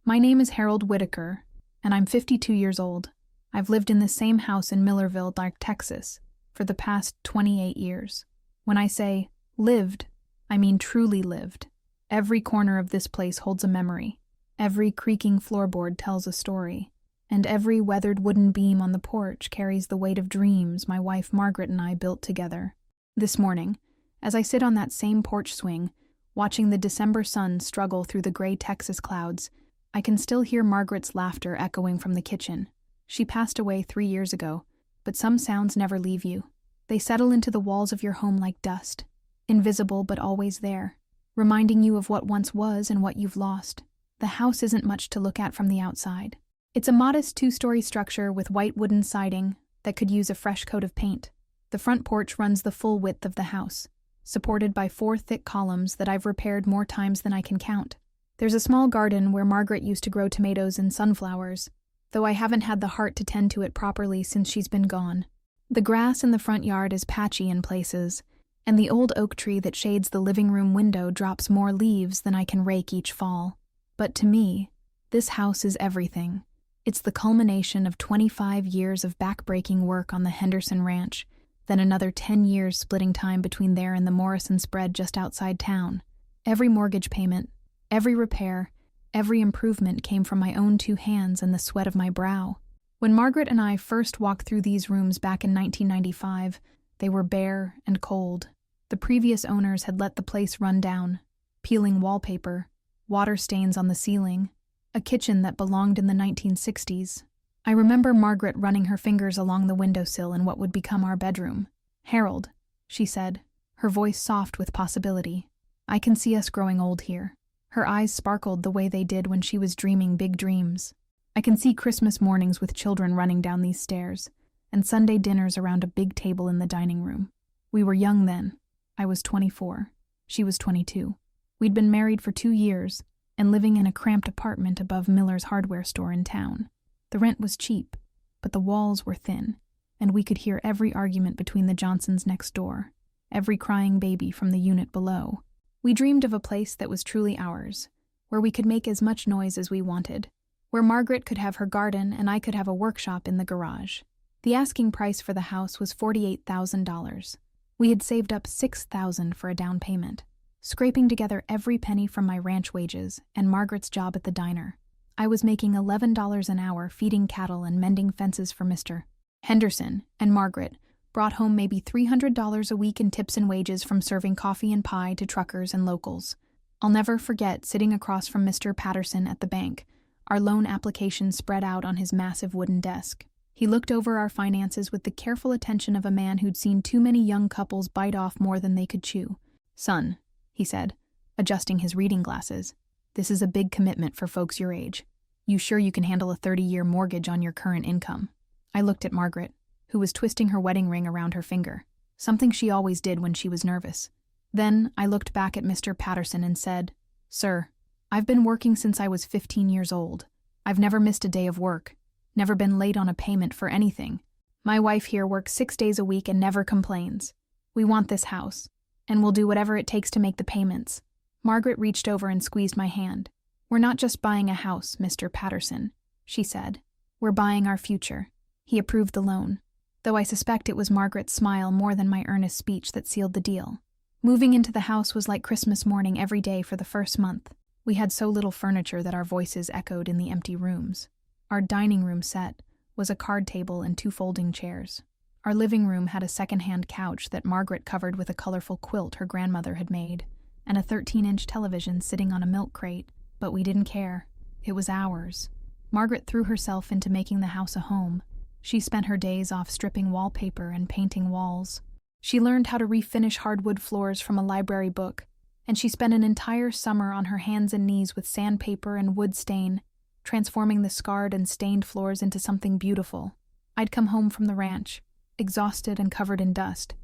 My name is Harold Whitaker, and I'm 52 years old. I've lived in the same house in Millerville, Texas, for the past 28 years. When I say lived, I mean truly lived. Every corner of this place holds a memory. Every creaking floorboard tells a story. And every weathered wooden beam on the porch carries the weight of dreams my wife Margaret and I built together. This morning, as I sit on that same porch swing, watching the December sun struggle through the gray Texas clouds, I can still hear Margaret's laughter echoing from the kitchen. She passed away 3 years ago, but some sounds never leave you. They settle into the walls of your home like dust, invisible but always there, reminding you of what once was and what you've lost. The house isn't much to look at from the outside. It's a modest 2-story structure with white wooden siding that could use a fresh coat of paint. The front porch runs the full width of the house, supported by 4 thick columns that I've repaired more times than I can count. There's a small garden where Margaret used to grow tomatoes and sunflowers, though I haven't had the heart to tend to it properly since she's been gone. The grass in the front yard is patchy in places, and the old oak tree that shades the living room window drops more leaves than I can rake each fall. But to me, this house is everything. It's the culmination of 25 years of backbreaking work on the Henderson Ranch, then another 10 years splitting time between there and the Morrison spread just outside town. Every mortgage payment, every repair, every improvement came from my own 2 hands and the sweat of my brow. When Margaret and I first walked through these rooms back in 1995, they were bare and cold. The previous owners had let the place run down, peeling wallpaper, water stains on the ceiling, a kitchen that belonged in the 1960s. I remember Margaret running her fingers along the windowsill in what would become our bedroom. "Harold," she said, her voice soft with possibility. "I can see us growing old here." Her eyes sparkled the way they did when she was dreaming big dreams. I can see Christmas mornings with children running down these stairs, and Sunday dinners around a big table in the dining room. We were young then. I was 24. She was 22. We'd been married for 2 years, and living in a cramped apartment above Miller's hardware store in town. The rent was cheap, but the walls were thin, and we could hear every argument between the Johnsons next door, every crying baby from the unit below. We dreamed of a place that was truly ours, where we could make as much noise as we wanted, where Margaret could have her garden and I could have a workshop in the garage. The asking price for the house was $48,000. We had saved up $6,000 for a down payment, scraping together every penny from my ranch wages and Margaret's job at the diner. I was making $11 an hour feeding cattle and mending fences for Mr. Henderson, and Margaret brought home maybe $300 a week in tips and wages from serving coffee and pie to truckers and locals. I'll never forget sitting across from Mr. Patterson at the bank, our loan application spread out on his massive wooden desk. He looked over our finances with the careful attention of a man who'd seen too many young couples bite off more than they could chew. "Son," he said, adjusting his reading glasses, "this is a big commitment for folks your age. You sure you can handle a 30-year mortgage on your current income?" I looked at Margaret, who was twisting her wedding ring around her finger, something she always did when she was nervous. Then I looked back at Mr. Patterson and said, "Sir, I've been working since I was 15 years old. I've never missed a day of work, never been late on a payment for anything. My wife here works 6 days a week and never complains. We want this house, and we'll do whatever it takes to make the payments." Margaret reached over and squeezed my hand. "We're not just buying a house, Mr. Patterson," she said. "We're buying our future." He approved the loan, though I suspect it was Margaret's smile more than my earnest speech that sealed the deal. Moving into the house was like Christmas morning every day for the first month. We had so little furniture that our voices echoed in the empty rooms. Our dining room set was a card table and 2 folding chairs. Our living room had a second-hand couch that Margaret covered with a colorful quilt her grandmother had made, and a 13-inch television sitting on a milk crate, but we didn't care. It was ours. Margaret threw herself into making the house a home. She spent her days off stripping wallpaper and painting walls. She learned how to refinish hardwood floors from a library book, and she spent an entire summer on her hands and knees with sandpaper and wood stain, transforming the scarred and stained floors into something beautiful. I'd come home from the ranch, exhausted and covered in dust,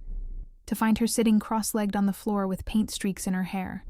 to find her sitting cross-legged on the floor with paint streaks in her hair,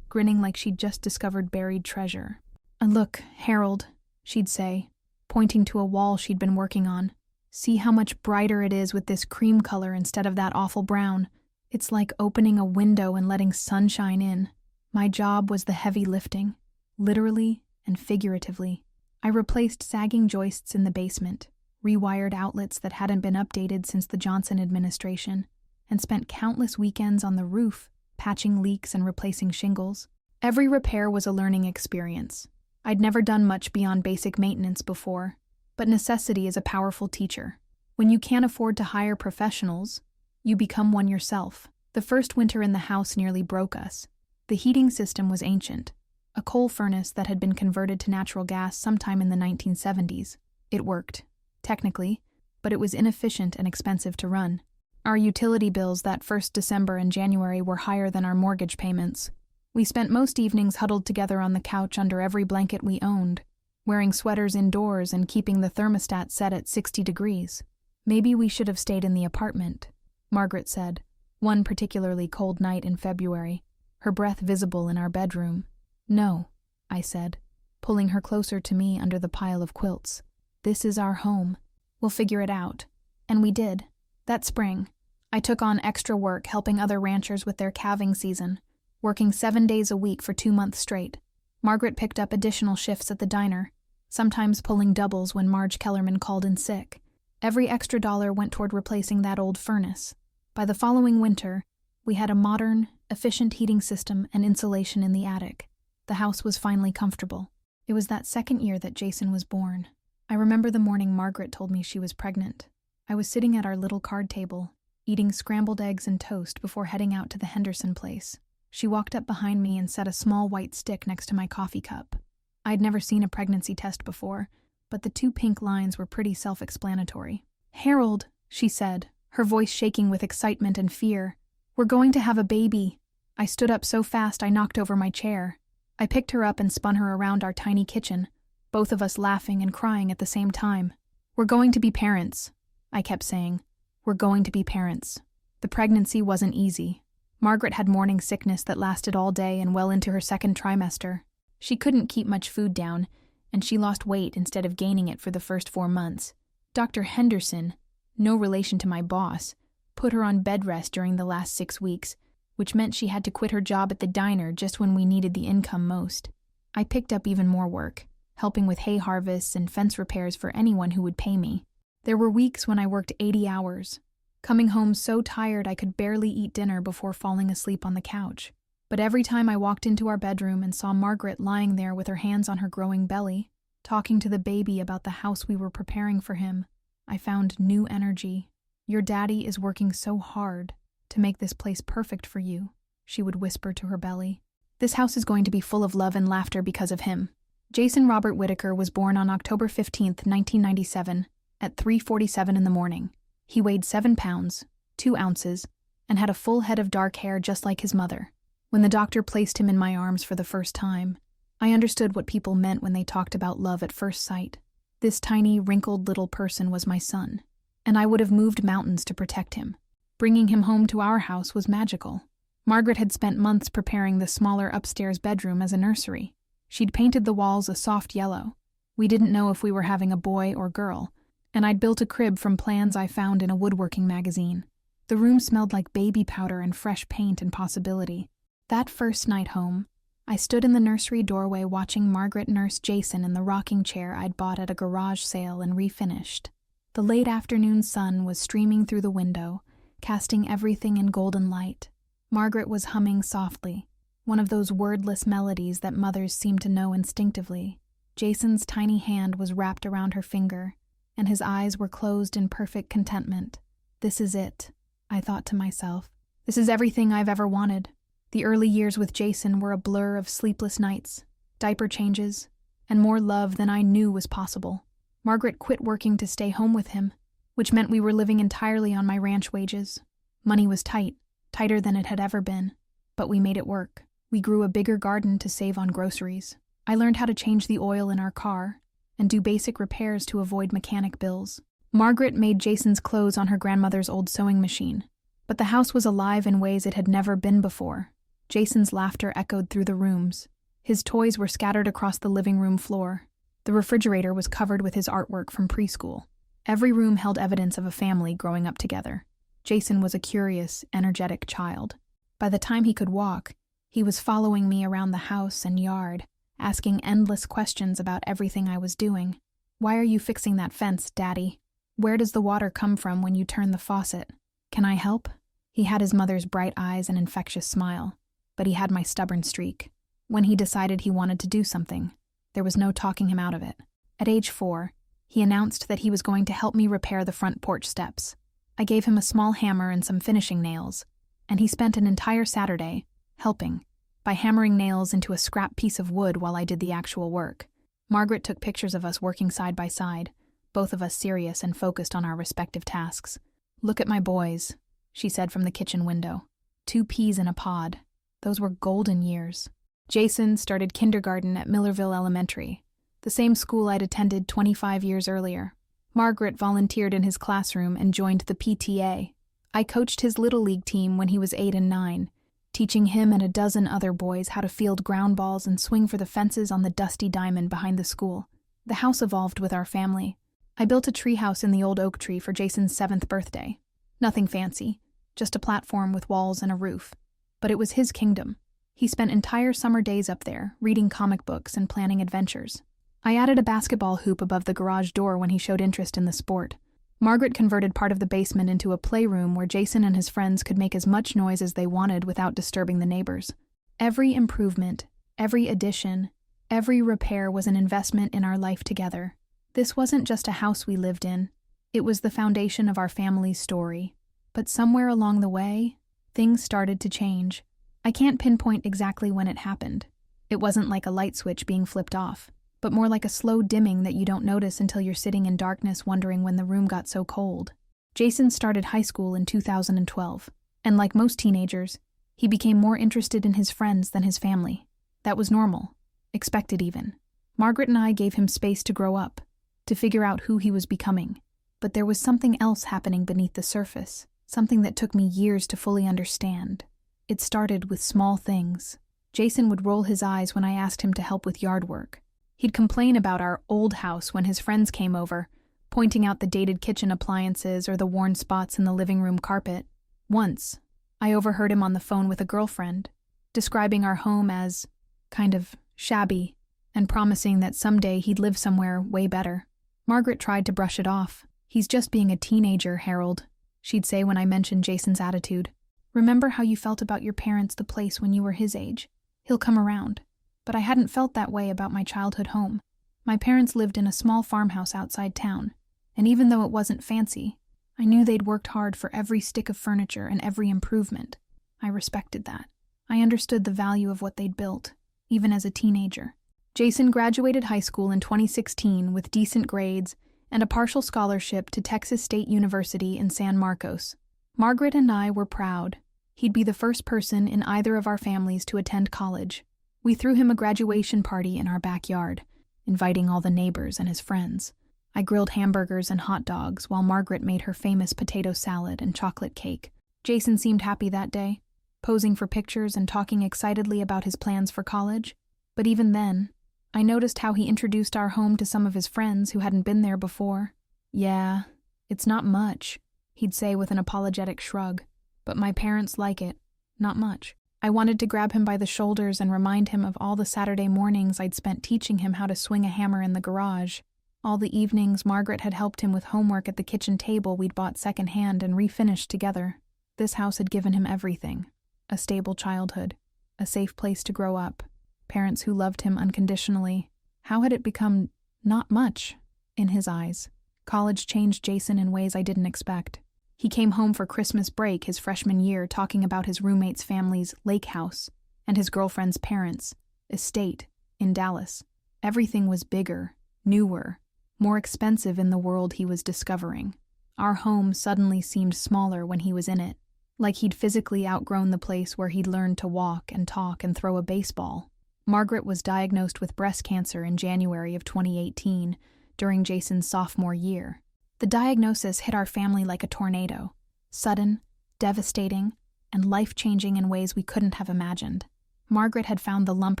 grinning like she'd just discovered buried treasure. "And look, Harold," she'd say, pointing to a wall she'd been working on. "See how much brighter it is with this cream color instead of that awful brown. It's like opening a window and letting sunshine in." My job was the heavy lifting, literally and figuratively. I replaced sagging joists in the basement, rewired outlets that hadn't been updated since the Johnson administration, and spent countless weekends on the roof, patching leaks and replacing shingles. Every repair was a learning experience. I'd never done much beyond basic maintenance before, but necessity is a powerful teacher. When you can't afford to hire professionals, you become one yourself. The first winter in the house nearly broke us. The heating system was ancient, a coal furnace that had been converted to natural gas sometime in the 1970s. It worked, technically, but it was inefficient and expensive to run. Our utility bills that first December and January were higher than our mortgage payments. We spent most evenings huddled together on the couch under every blanket we owned, wearing sweaters indoors and keeping the thermostat set at 60 degrees. "Maybe we should have stayed in the apartment," Margaret said, one particularly cold night in February, her breath visible in our bedroom. "No," I said, pulling her closer to me under the pile of quilts. "This is our home. We'll figure it out." And we did. That spring, I took on extra work helping other ranchers with their calving season, working 7 days a week for 2 months straight. Margaret picked up additional shifts at the diner, sometimes pulling doubles when Marge Kellerman called in sick. Every extra dollar went toward replacing that old furnace. By the following winter, we had a modern, efficient heating system and insulation in the attic. The house was finally comfortable. It was that second year that Jason was born. I remember the morning Margaret told me she was pregnant. I was sitting at our little card table, eating scrambled eggs and toast before heading out to the Henderson place. She walked up behind me and set a small white stick next to my coffee cup. I'd never seen a pregnancy test before, but the 2 pink lines were pretty self-explanatory. "Harold," she said, her voice shaking with excitement and fear, "we're going to have a baby." I stood up so fast I knocked over my chair. I picked her up and spun her around our tiny kitchen, both of us laughing and crying at the same time. "We're going to be parents," I kept saying. "We're going to be parents." The pregnancy wasn't easy. Margaret had morning sickness that lasted all day and well into her second trimester. She couldn't keep much food down, and she lost weight instead of gaining it for the first 4 months. Dr. Henderson, no relation to my boss, put her on bed rest during the last 6 weeks, which meant she had to quit her job at the diner just when we needed the income most. I picked up even more work, helping with hay harvests and fence repairs for anyone who would pay me. There were weeks when I worked 80 hours, coming home so tired I could barely eat dinner before falling asleep on the couch. But every time I walked into our bedroom and saw Margaret lying there with her hands on her growing belly, talking to the baby about the house we were preparing for him, I found new energy. "Your daddy is working so hard to make this place perfect for you," she would whisper to her belly. "This house is going to be full of love and laughter because of him." Jason Robert Whitaker was born on October 15, 1997, at 3:47 in the morning. He weighed 7 pounds, 2 ounces, and had a full head of dark hair just like his mother. When the doctor placed him in my arms for the first time, I understood what people meant when they talked about love at first sight. This tiny, wrinkled little person was my son, and I would have moved mountains to protect him. Bringing him home to our house was magical. Margaret had spent months preparing the smaller upstairs bedroom as a nursery. She'd painted the walls a soft yellow. We didn't know if we were having a boy or girl, and I'd built a crib from plans I found in a woodworking magazine. The room smelled like baby powder and fresh paint and possibility. That first night home, I stood in the nursery doorway watching Margaret nurse Jason in the rocking chair I'd bought at a garage sale and refinished. The late afternoon sun was streaming through the window, casting everything in golden light. Margaret was humming softly, one of those wordless melodies that mothers seem to know instinctively. Jason's tiny hand was wrapped around her finger, and his eyes were closed in perfect contentment. "This is it," I thought to myself. "This is everything I've ever wanted." The early years with Jason were a blur of sleepless nights, diaper changes, and more love than I knew was possible. Margaret quit working to stay home with him, which meant we were living entirely on my ranch wages. Money was tight, tighter than it had ever been, but we made it work. We grew a bigger garden to save on groceries. I learned how to change the oil in our car and do basic repairs to avoid mechanic bills. Margaret made Jason's clothes on her grandmother's old sewing machine, but the house was alive in ways it had never been before. Jason's laughter echoed through the rooms. His toys were scattered across the living room floor. The refrigerator was covered with his artwork from preschool. Every room held evidence of a family growing up together. Jason was a curious, energetic child. By the time he could walk, he was following me around the house and yard, asking endless questions about everything I was doing. "Why are you fixing that fence, Daddy? Where does the water come from when you turn the faucet? Can I help?" He had his mother's bright eyes and infectious smile, but he had my stubborn streak. When he decided he wanted to do something, there was no talking him out of it. At age 4, he announced that he was going to help me repair the front porch steps. I gave him a small hammer and some finishing nails, and he spent an entire Saturday helping by hammering nails into a scrap piece of wood while I did the actual work. Margaret took pictures of us working side by side, both of us serious and focused on our respective tasks. "Look at my boys," she said from the kitchen window. 2 peas in a pod. Those were golden years. Jason started kindergarten at Millerville Elementary, the same school I'd attended 25 years earlier. Margaret volunteered in his classroom and joined the PTA. I coached his Little League team when he was 8 and 9, teaching him and a dozen other boys how to field ground balls and swing for the fences on the dusty diamond behind the school. The house evolved with our family. I built a treehouse in the old oak tree for Jason's 7th birthday. Nothing fancy, just a platform with walls and a roof. But it was his kingdom. He spent entire summer days up there, reading comic books and planning adventures. I added a basketball hoop above the garage door when he showed interest in the sport. Margaret converted part of the basement into a playroom where Jason and his friends could make as much noise as they wanted without disturbing the neighbors. Every improvement, every addition, every repair was an investment in our life together. This wasn't just a house we lived in. It was the foundation of our family's story. But somewhere along the way, things started to change. I can't pinpoint exactly when it happened. It wasn't like a light switch being flipped off, but more like a slow dimming that you don't notice until you're sitting in darkness wondering when the room got so cold. Jason started high school in 2012, and like most teenagers, he became more interested in his friends than his family. That was normal, expected even. Margaret and I gave him space to grow up, to figure out who he was becoming. But there was something else happening beneath the surface, something that took me years to fully understand. It started with small things. Jason would roll his eyes when I asked him to help with yard work. He'd complain about our old house when his friends came over, pointing out the dated kitchen appliances or the worn spots in the living room carpet. Once, I overheard him on the phone with a girlfriend, describing our home as kind of shabby and promising that someday he'd live somewhere way better. Margaret tried to brush it off. "He's just being a teenager, Harold," she'd say when I mentioned Jason's attitude. "Remember how you felt about your parents, the place, when you were his age? He'll come around." But I hadn't felt that way about my childhood home. My parents lived in a small farmhouse outside town, and even though it wasn't fancy, I knew they'd worked hard for every stick of furniture and every improvement. I respected that. I understood the value of what they'd built, even as a teenager. Jason graduated high school in 2016 with decent grades and a partial scholarship to Texas State University in San Marcos. Margaret and I were proud. He'd be the first person in either of our families to attend college. We threw him a graduation party in our backyard, inviting all the neighbors and his friends. I grilled hamburgers and hot dogs while Margaret made her famous potato salad and chocolate cake. Jason seemed happy that day, posing for pictures and talking excitedly about his plans for college. But even then, I noticed how he introduced our home to some of his friends who hadn't been there before. "Yeah, it's not much," he'd say with an apologetic shrug. "But my parents like it. Not much." I wanted to grab him by the shoulders and remind him of all the Saturday mornings I'd spent teaching him how to swing a hammer in the garage, all the evenings Margaret had helped him with homework at the kitchen table we'd bought secondhand and refinished together. This house had given him everything: a stable childhood, a safe place to grow up, parents who loved him unconditionally. How had it become not much in his eyes? College changed Jason in ways I didn't expect. He came home for Christmas break his freshman year talking about his roommate's family's lake house and his girlfriend's parents' estate in Dallas. Everything was bigger, newer, more expensive in the world he was discovering. Our home suddenly seemed smaller when he was in it, like he'd physically outgrown the place where he'd learned to walk and talk and throw a baseball. Margaret was diagnosed with breast cancer in January of 2018, during Jason's sophomore year. The diagnosis hit our family like a tornado, sudden, devastating, and life-changing in ways we couldn't have imagined. Margaret had found the lump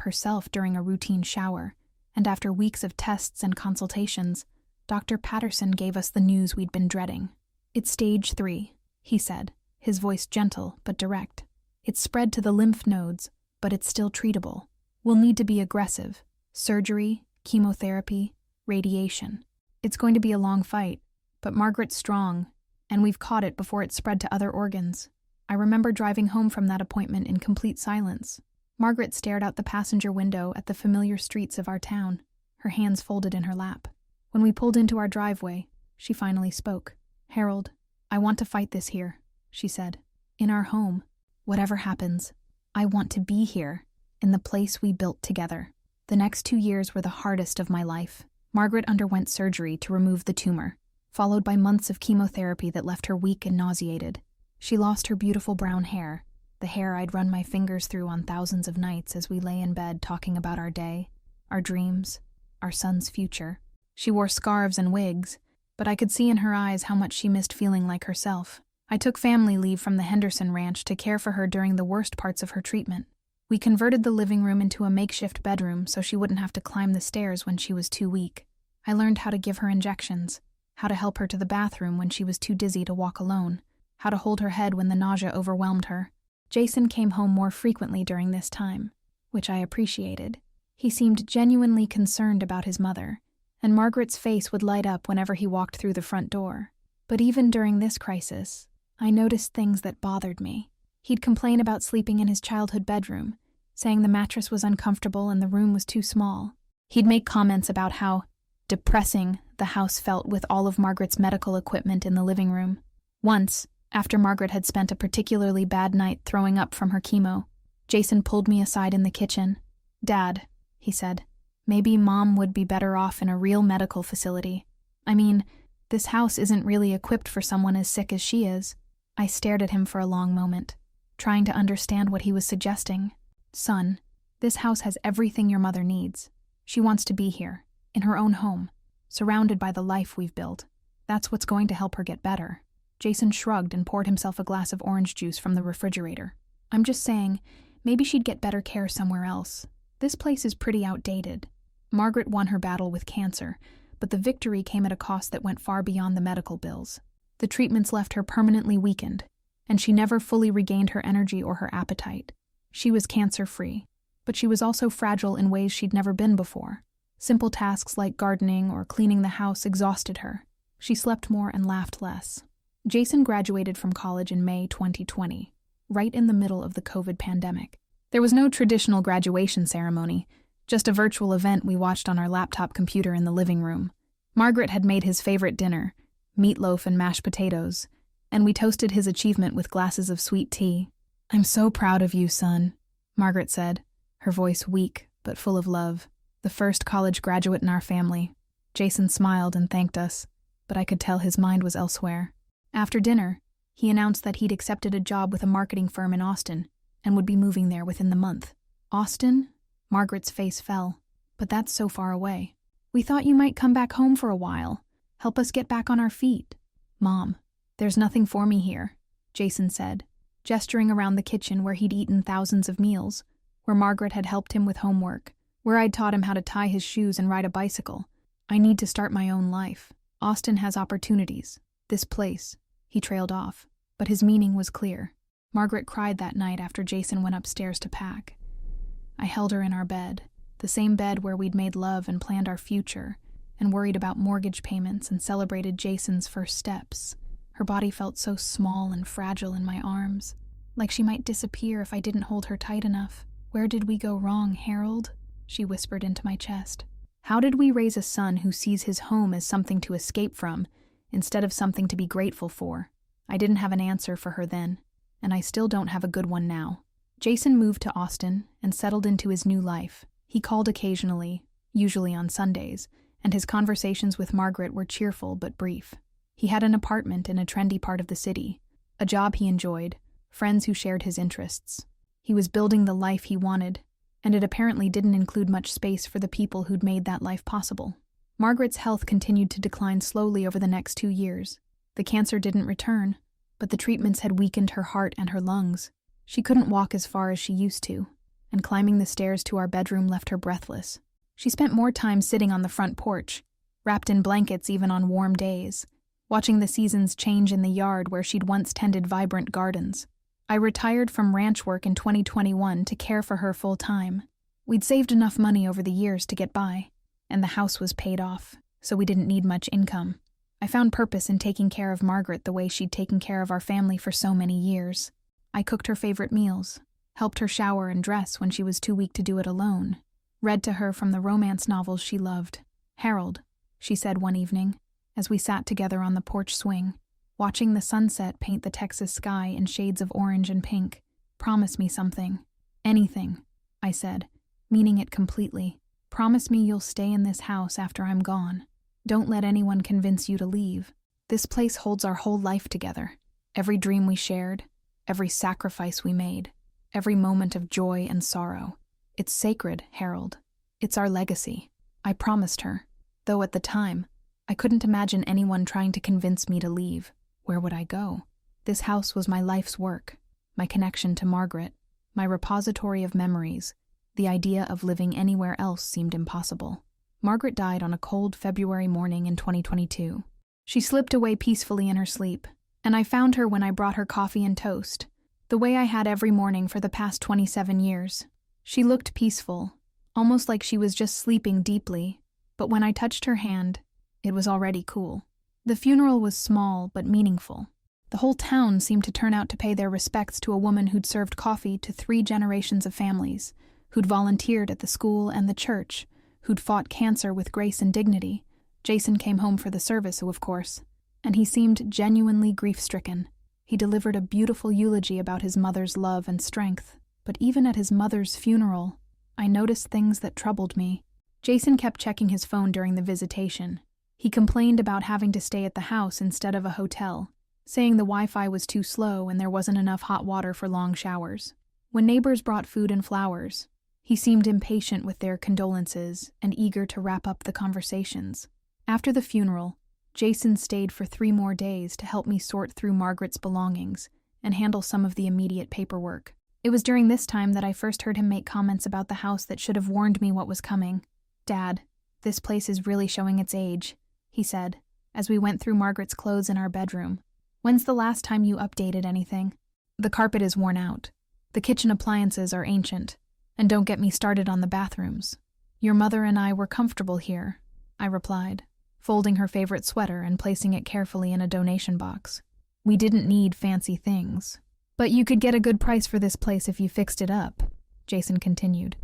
herself during a routine shower, and after weeks of tests and consultations, Dr. Patterson gave us the news we'd been dreading. "It's stage 3, he said, his voice gentle but direct. "It's spread to the lymph nodes, but it's still treatable. We'll need to be aggressive, Surgery, chemotherapy, radiation. It's going to be a long fight, but Margaret's strong, and we've caught it before it spread to other organs. I remember driving home from that appointment in complete silence. Margaret stared out the passenger window at the familiar streets of our town, her hands folded in her lap. When we pulled into our driveway, she finally spoke. "Harold, I want to fight this here," she said. "In our home. Whatever happens, I want to be here, in the place we built together." The next 2 years were the hardest of my life. Margaret underwent surgery to remove the tumor, followed by months of chemotherapy that left her weak and nauseated. She lost her beautiful brown hair, the hair I'd run my fingers through on thousands of nights as we lay in bed talking about our day, our dreams, our son's future. She wore scarves and wigs, but I could see in her eyes how much she missed feeling like herself. I took family leave from the Henderson Ranch to care for her during the worst parts of her treatment. We converted the living room into a makeshift bedroom so she wouldn't have to climb the stairs when she was too weak. I learned how to give her injections, how to help her to the bathroom when she was too dizzy to walk alone, how to hold her head when the nausea overwhelmed her. Jason came home more frequently during this time, which I appreciated. He seemed genuinely concerned about his mother, and Margaret's face would light up whenever he walked through the front door. But even during this crisis, I noticed things that bothered me. He'd complain about sleeping in his childhood bedroom, saying the mattress was uncomfortable and the room was too small. He'd make comments about how depressing the house felt with all of Margaret's medical equipment in the living room. Once, after Margaret had spent a particularly bad night throwing up from her chemo, Jason pulled me aside in the kitchen. "Dad," he said, "maybe Mom would be better off in a real medical facility. I mean, this house isn't really equipped for someone as sick as she is." I stared at him for a long moment, trying to understand what he was suggesting. "Son, this house has everything your mother needs. She wants to be here, in her own home, surrounded by the life we've built. That's what's going to help her get better." Jason shrugged and poured himself a glass of orange juice from the refrigerator. "I'm just saying, maybe she'd get better care somewhere else. This place is pretty outdated." Margaret won her battle with cancer, but the victory came at a cost that went far beyond the medical bills. The treatments left her permanently weakened, and she never fully regained her energy or her appetite. She was cancer-free, but she was also fragile in ways she'd never been before. Simple tasks like gardening or cleaning the house exhausted her. She slept more and laughed less. Jason graduated from college in May 2020, right in the middle of the COVID pandemic. There was no traditional graduation ceremony, just a virtual event we watched on our laptop computer in the living room. Margaret had made his favorite dinner, meatloaf and mashed potatoes, and we toasted his achievement with glasses of sweet tea. "I'm so proud of you, son," Margaret said, her voice weak but full of love. "The first college graduate in our family." Jason smiled and thanked us, but I could tell his mind was elsewhere. After dinner, he announced that he'd accepted a job with a marketing firm in Austin and would be moving there within the month. "Austin?" Margaret's face fell. "But that's so far away. We thought you might come back home for a while, help us get back on our feet." "Mom, there's nothing for me here," Jason said, gesturing around the kitchen where he'd eaten thousands of meals, where Margaret had helped him with homework, where I'd taught him how to tie his shoes and ride a bicycle. "I need to start my own life. Austin has opportunities. This place." He trailed off, but his meaning was clear. Margaret cried that night after Jason went upstairs to pack. I held her in our bed, the same bed where we'd made love and planned our future, and worried about mortgage payments and celebrated Jason's first steps. Her body felt so small and fragile in my arms, like she might disappear if I didn't hold her tight enough. "Where did we go wrong, Harold?" she whispered into my chest. "How did we raise a son who sees his home as something to escape from, instead of something to be grateful for?" I didn't have an answer for her then, and I still don't have a good one now. Jason moved to Austin and settled into his new life. He called occasionally, usually on Sundays, and his conversations with Margaret were cheerful but brief. He had an apartment in a trendy part of the city, a job he enjoyed, friends who shared his interests. He was building the life he wanted, and it apparently didn't include much space for the people who'd made that life possible. Margaret's health continued to decline slowly over the next 2 years. The cancer didn't return, but the treatments had weakened her heart and her lungs. She couldn't walk as far as she used to, and climbing the stairs to our bedroom left her breathless. She spent more time sitting on the front porch, wrapped in blankets even on warm days, watching the seasons change in the yard where she'd once tended vibrant gardens. I retired from ranch work in 2021 to care for her full-time. We'd saved enough money over the years to get by, and the house was paid off, so we didn't need much income. I found purpose in taking care of Margaret the way she'd taken care of our family for so many years. I cooked her favorite meals, helped her shower and dress when she was too weak to do it alone, read to her from the romance novels she loved. "Harold," she said one evening, as we sat together on the porch swing, watching the sunset paint the Texas sky in shades of orange and pink, "promise me something." "Anything," I said, meaning it completely. "Promise me you'll stay in this house after I'm gone. Don't let anyone convince you to leave. This place holds our whole life together. Every dream we shared, every sacrifice we made, every moment of joy and sorrow. It's sacred, Harold. It's our legacy." I promised her, though at the time, I couldn't imagine anyone trying to convince me to leave. Where would I go? This house was my life's work, my connection to Margaret, my repository of memories. The idea of living anywhere else seemed impossible. Margaret died on a cold February morning in 2022. She slipped away peacefully in her sleep, and I found her when I brought her coffee and toast, the way I had every morning for the past 27 years. She looked peaceful, almost like she was just sleeping deeply, but when I touched her hand, it was already cool. The funeral was small but meaningful. The whole town seemed to turn out to pay their respects to a woman who'd served coffee to 3 generations of families, who'd volunteered at the school and the church, who'd fought cancer with grace and dignity. Jason came home for the service, of course, and he seemed genuinely grief-stricken. He delivered a beautiful eulogy about his mother's love and strength, but even at his mother's funeral, I noticed things that troubled me. Jason kept checking his phone during the visitation. He complained about having to stay at the house instead of a hotel, saying the Wi-Fi was too slow and there wasn't enough hot water for long showers. When neighbors brought food and flowers, he seemed impatient with their condolences and eager to wrap up the conversations. After the funeral, Jason stayed for 3 more days to help me sort through Margaret's belongings and handle some of the immediate paperwork. It was during this time that I first heard him make comments about the house that should have warned me what was coming. "Dad, this place is really showing its age," he said, as we went through Margaret's clothes in our bedroom. "When's the last time you updated anything? The carpet is worn out. The kitchen appliances are ancient. And don't get me started on the bathrooms. Your mother and I were comfortable here," I replied, folding her favorite sweater and placing it carefully in a donation box. "We didn't need fancy things. But you could get a good price for this place if you fixed it up," Jason continued.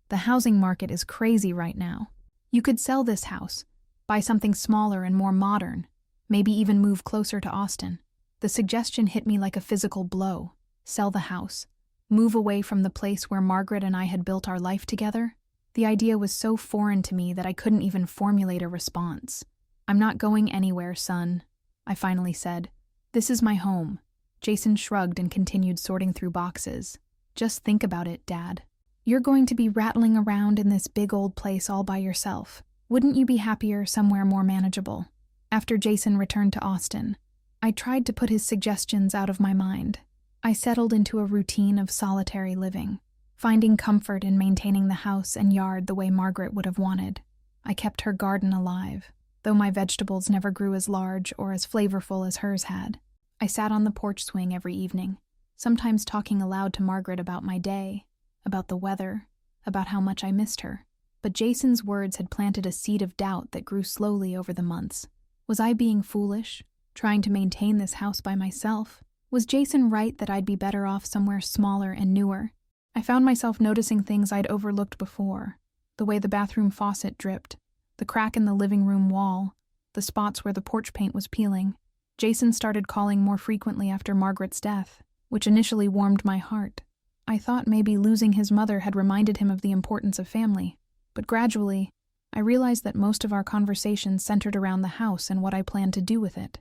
"The housing market is crazy right now. You could sell this house, buy something smaller and more modern, maybe even move closer to Austin." The suggestion hit me like a physical blow. Sell the house. Move away from the place where Margaret and I had built our life together? The idea was so foreign to me that I couldn't even formulate a response. "I'm not going anywhere, son," I finally said. "This is my home." Jason shrugged and continued sorting through boxes. "Just think about it, Dad. You're going to be rattling around in this big old place all by yourself. Wouldn't you be happier somewhere more manageable?" After Jason returned to Austin, I tried to put his suggestions out of my mind. I settled into a routine of solitary living, finding comfort in maintaining the house and yard the way Margaret would have wanted. I kept her garden alive, though my vegetables never grew as large or as flavorful as hers had. I sat on the porch swing every evening, sometimes talking aloud to Margaret about my day, about the weather, about how much I missed her. But Jason's words had planted a seed of doubt that grew slowly over the months. Was I being foolish, trying to maintain this house by myself? Was Jason right that I'd be better off somewhere smaller and newer? I found myself noticing things I'd overlooked before. The way the bathroom faucet dripped, the crack in the living room wall, the spots where the porch paint was peeling. Jason started calling more frequently after Margaret's death, which initially warmed my heart. I thought maybe losing his mother had reminded him of the importance of family, but gradually, I realized that most of our conversations centered around the house and what I planned to do with it.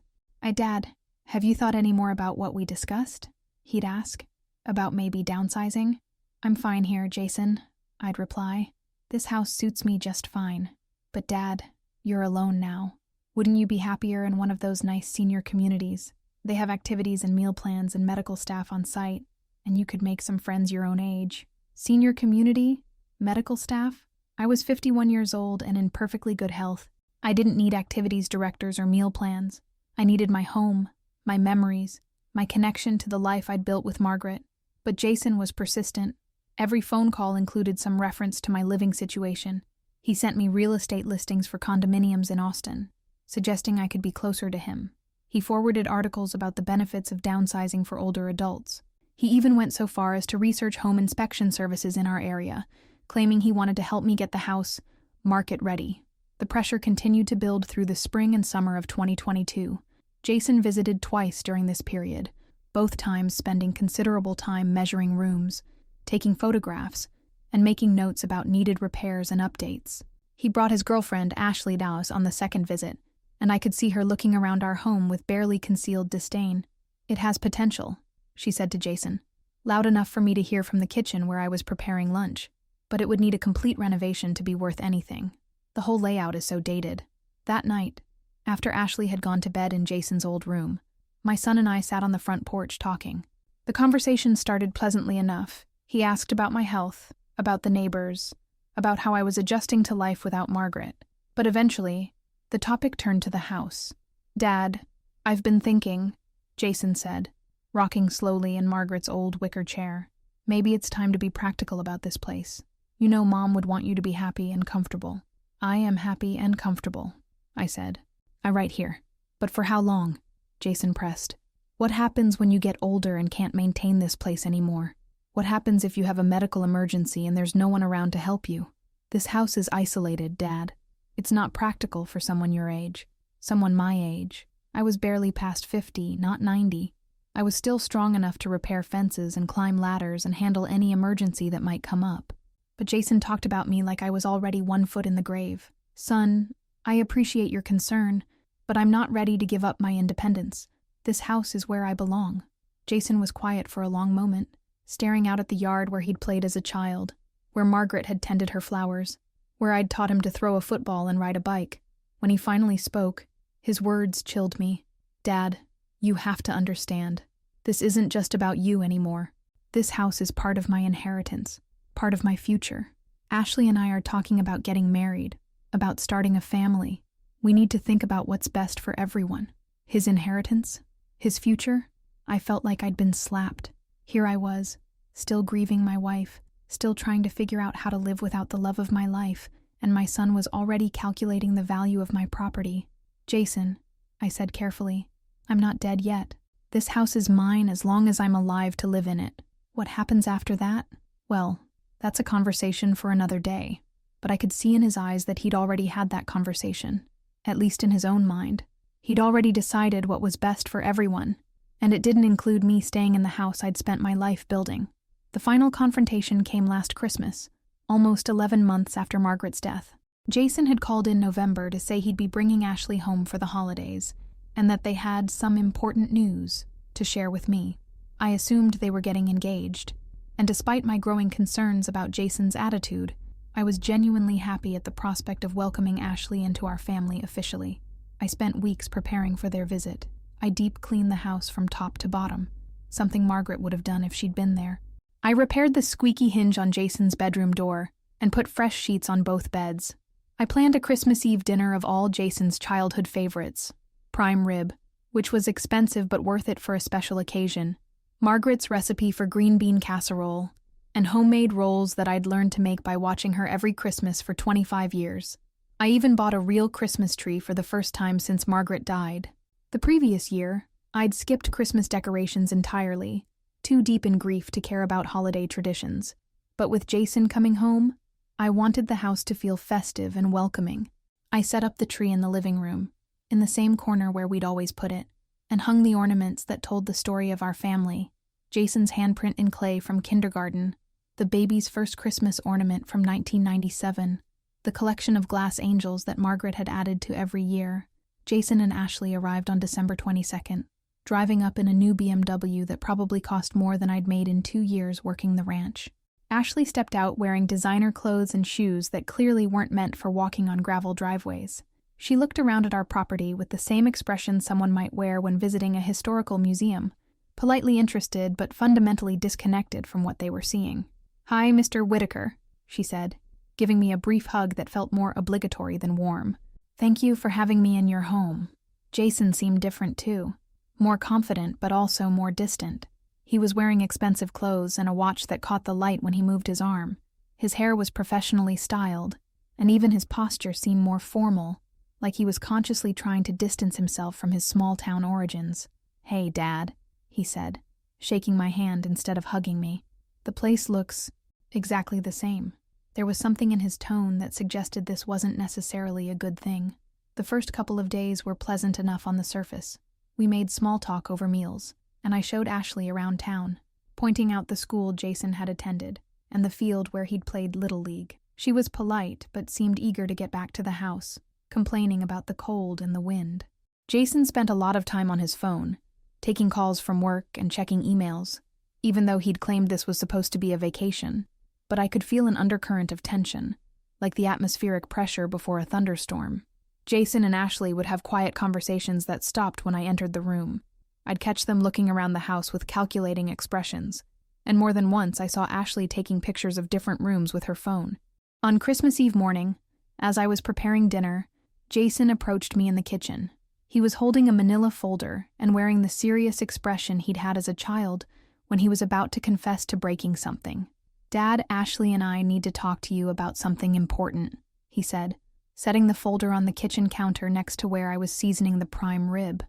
"Dad, have you thought any more about what we discussed?" he'd ask. "About maybe downsizing?" "I'm fine here, Jason," I'd reply. "This house suits me just fine. But Dad, you're alone now. Wouldn't you be happier in one of those nice senior communities? They have activities and meal plans and medical staff on site, and you could make some friends your own age." Senior community? Medical staff? I was 51 years old and in perfectly good health. I didn't need activities directors or meal plans. I needed my home, my memories, my connection to the life I'd built with Margaret. But Jason was persistent. Every phone call included some reference to my living situation. He sent me real estate listings for condominiums in Austin, suggesting I could be closer to him. He forwarded articles about the benefits of downsizing for older adults. He even went so far as to research home inspection services in our area, claiming he wanted to help me get the house market ready. The pressure continued to build through the spring and summer of 2022. Jason visited twice during this period, both times spending considerable time measuring rooms, taking photographs, and making notes about needed repairs and updates. He brought his girlfriend, Ashley Dowse, on the second visit, and I could see her looking around our home with barely concealed disdain. "It has potential," she said to Jason, loud enough for me to hear from the kitchen where I was preparing lunch. "But it would need a complete renovation to be worth anything. The whole layout is so dated." That night, after Ashley had gone to bed in Jason's old room, my son and I sat on the front porch talking. The conversation started pleasantly enough. He asked about my health, about the neighbors, about how I was adjusting to life without Margaret. But eventually, the topic turned to the house. "Dad, I've been thinking," Jason said, rocking slowly in Margaret's old wicker chair. "Maybe it's time to be practical about this place. You know Mom would want you to be happy and comfortable." "I am happy and comfortable," I said. "Right here. But for how long?" Jason pressed. "What happens when you get older and can't maintain this place anymore? What happens if you have a medical emergency and there's no one around to help you? This house is isolated, Dad. It's not practical for someone your age. Someone my age. I was barely past 50, not 90. I was still strong enough to repair fences and climb ladders and handle any emergency that might come up. But Jason talked about me like I was already 1 foot in the grave. "Son, I appreciate your concern, but I'm not ready to give up my independence. This house is where I belong." Jason was quiet for a long moment, staring out at the yard where he'd played as a child, where Margaret had tended her flowers, where I'd taught him to throw a football and ride a bike. When he finally spoke, his words chilled me. "Dad, you have to understand. This isn't just about you anymore. This house is part of my inheritance, part of my future. Ashley and I are talking about getting married, about starting a family. We need to think about what's best for everyone. His inheritance, his future." I felt like I'd been slapped. Here I was, still grieving my wife, still trying to figure out how to live without the love of my life, and my son was already calculating the value of my property. "Jason," I said carefully, "I'm not dead yet. This house is mine as long as I'm alive to live in it. What happens after that? Well, that's a conversation for another day." But I could see in his eyes that he'd already had that conversation, at least in his own mind. He'd already decided what was best for everyone, and it didn't include me staying in the house I'd spent my life building. The final confrontation came last Christmas, almost 11 months after Margaret's death. Jason had called in November to say he'd be bringing Ashley home for the holidays, and that they had some important news to share with me. I assumed they were getting engaged, and despite my growing concerns about Jason's attitude, I was genuinely happy at the prospect of welcoming Ashley into our family officially. I spent weeks preparing for their visit. I deep cleaned the house from top to bottom, something Margaret would have done if she'd been there. I repaired the squeaky hinge on Jason's bedroom door and put fresh sheets on both beds. I planned a Christmas Eve dinner of all Jason's childhood favorites: prime rib, which was expensive but worth it for a special occasion, Margaret's recipe for green bean casserole, and homemade rolls that I'd learned to make by watching her every Christmas for 25 years. I even bought a real Christmas tree for the first time since Margaret died. The previous year, I'd skipped Christmas decorations entirely, too deep in grief to care about holiday traditions. But with Jason coming home, I wanted the house to feel festive and welcoming. I set up the tree in the living room, in the same corner where we'd always put it, and hung the ornaments that told the story of our family. Jason's handprint in clay from kindergarten, the baby's first Christmas ornament from 1997, the collection of glass angels that Margaret had added to every year. Jason and Ashley arrived on December 22nd, driving up in a new BMW that probably cost more than I'd made in 2 years working the ranch. Ashley stepped out wearing designer clothes and shoes that clearly weren't meant for walking on gravel driveways. She looked around at our property with the same expression someone might wear when visiting a historical museum, politely interested but fundamentally disconnected from what they were seeing. "Hi, Mr. Whitaker," she said, giving me a brief hug that felt more obligatory than warm. "Thank you for having me in your home." Jason seemed different too, more confident but also more distant. He was wearing expensive clothes and a watch that caught the light when he moved his arm. His hair was professionally styled, and even his posture seemed more formal, like he was consciously trying to distance himself from his small-town origins. "Hey, Dad," he said, shaking my hand instead of hugging me. "The place looks exactly the same." There was something in his tone that suggested this wasn't necessarily a good thing. The first couple of days were pleasant enough on the surface. We made small talk over meals, and I showed Ashley around town, pointing out the school Jason had attended and the field where he'd played Little League. She was polite but seemed eager to get back to the house, complaining about the cold and the wind. Jason spent a lot of time on his phone, taking calls from work and checking emails, even though he'd claimed this was supposed to be a vacation. But I could feel an undercurrent of tension, like the atmospheric pressure before a thunderstorm. Jason and Ashley would have quiet conversations that stopped when I entered the room. I'd catch them looking around the house with calculating expressions, and more than once I saw Ashley taking pictures of different rooms with her phone. On Christmas Eve morning, as I was preparing dinner, Jason approached me in the kitchen. He was holding a manila folder and wearing the serious expression he'd had as a child when he was about to confess to breaking something. "Dad, Ashley and I need to talk to you about something important," he said, setting the folder on the kitchen counter next to where I was seasoning the prime rib.